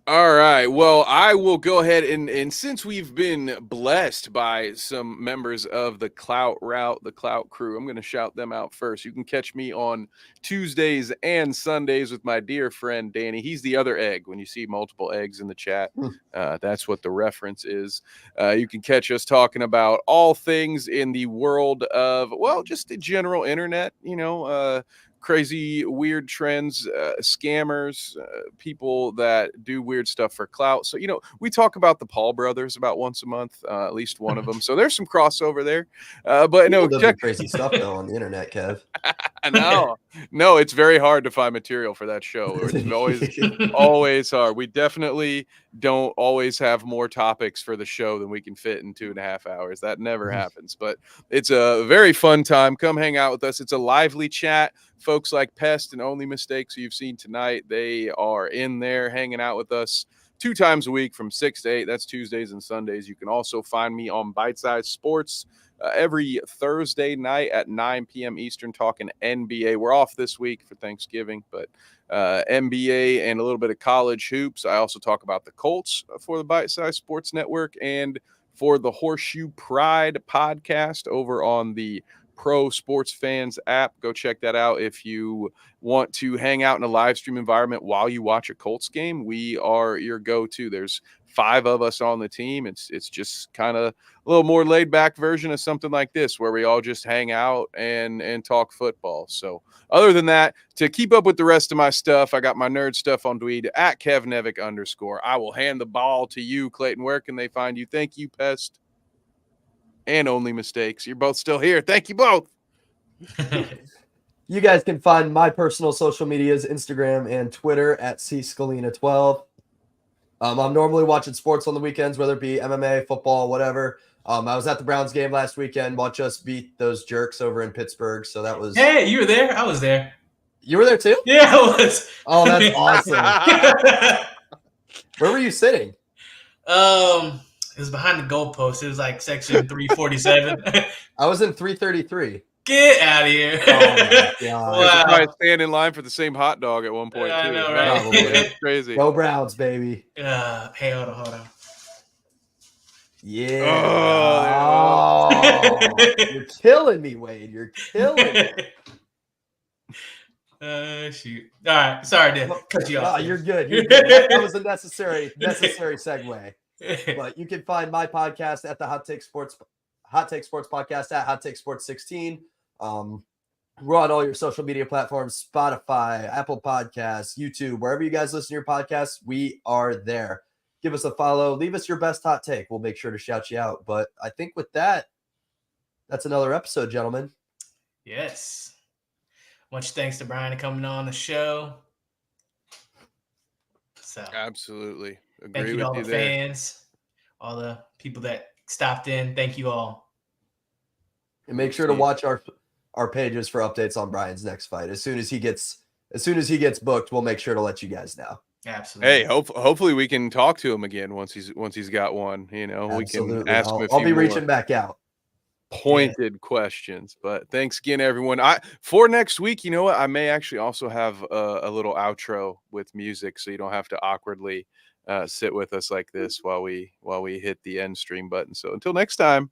Speaker 4: All right. Well, I will go ahead and since we've been blessed by some members of the Clout Route, the Clout Crew, I'm going to shout them out first. You can catch me on Tuesdays and Sundays with my dear friend Danny. He's the other egg. When you see multiple eggs in the chat, that's what the reference is. You can catch us talking about all things in the world of, well, just the general internet, you know, crazy, weird trends, scammers, people that do weird stuff for clout. So, you know, we talk about the Paul brothers about once a month, at least one of them. So there's some crossover there. But no,
Speaker 1: check crazy stuff though on the internet, Kev.
Speaker 4: No, it's very hard to find material for that show. It's always hard. We definitely don't always have more topics for the show than we can fit in 2.5 hours. That never happens, but it's a very fun time. Come hang out with us. It's a lively chat. Folks like Pest and Only Mistakes you've seen tonight, they are in there hanging out with us 2 times a week from 6 to 8. That's Tuesdays and Sundays. You can also find me on Bite Size Sports every Thursday night at 9 p.m. Eastern talking NBA. We're off this week for Thanksgiving, but NBA and a little bit of college hoops. I also talk about the Colts for the Bite Size Sports Network and for the Horseshoe Pride podcast over on the Pro Sports Fans app. Go check that out if you want to hang out in a live stream environment while you watch a Colts game. We are your go-to. There's 5 of us on the team. It's just kind of a little more laid back version of something like this where we all just hang out and talk football. So other than that, to keep up with the rest of my stuff, I got my nerd stuff on Dweed at @KevNevic_. I will hand the ball to you, Clayton. Where can they find you? Thank you, Pest. And Only Mistakes. You're both still here. Thank you both.
Speaker 1: You guys can find my personal social medias, Instagram and Twitter at cscalina12. I'm normally watching sports on the weekends, whether it be MMA, football, whatever. I was at the Browns game last weekend. Watch us beat those jerks over in Pittsburgh. So that was.
Speaker 2: Hey, you were there? I was there.
Speaker 1: You were there too?
Speaker 2: Yeah, I was.
Speaker 1: Oh, that's awesome. Where were you sitting?
Speaker 2: It was behind the goalpost. It was like section 347.
Speaker 1: I was in 333.
Speaker 2: Get out of here.
Speaker 1: Oh my God.
Speaker 2: Wow.
Speaker 4: Probably stand in line for the same hot dog at one point,
Speaker 2: I
Speaker 4: too.
Speaker 2: know, right?
Speaker 1: Probably.
Speaker 4: That's crazy.
Speaker 1: Go Browns, baby.
Speaker 2: Hey, hold on.
Speaker 1: Yeah. Oh, you're killing me, Wade. You're killing me.
Speaker 2: Shoot. All right. Sorry to cut you off.
Speaker 1: No, you're good. You're good. That was a necessary segue. But you can find my podcast at the Hot Take Sports Podcast at Hot Take Sports 16. We're on all your social media platforms, Spotify, Apple Podcasts, YouTube, wherever you guys listen to your podcasts, we are there. Give us a follow. Leave us your best hot take. We'll make sure to shout you out. But I think with that, that's another episode, gentlemen.
Speaker 2: Yes. Much thanks to Bryan for coming on the show. So
Speaker 4: Absolutely.
Speaker 2: thank
Speaker 4: Agree
Speaker 2: you to
Speaker 4: with
Speaker 2: all
Speaker 4: you
Speaker 2: the
Speaker 4: there.
Speaker 2: fans, all the people that stopped in. Thank you all.
Speaker 1: And make sure to watch our pages for updates on Bryan's next fight. As soon as he gets booked, we'll make sure to let you guys know.
Speaker 2: Absolutely.
Speaker 4: Hey, hopefully we can talk to him again once he's got one. You know,
Speaker 1: Absolutely.
Speaker 4: we can ask him a few
Speaker 1: I'll be
Speaker 4: more
Speaker 1: reaching back out.
Speaker 4: pointed questions. But thanks again, everyone. For next week, you know what? I may actually also have a little outro with music, so you don't have to awkwardly sit with us like this while we hit the end stream button. So until next time.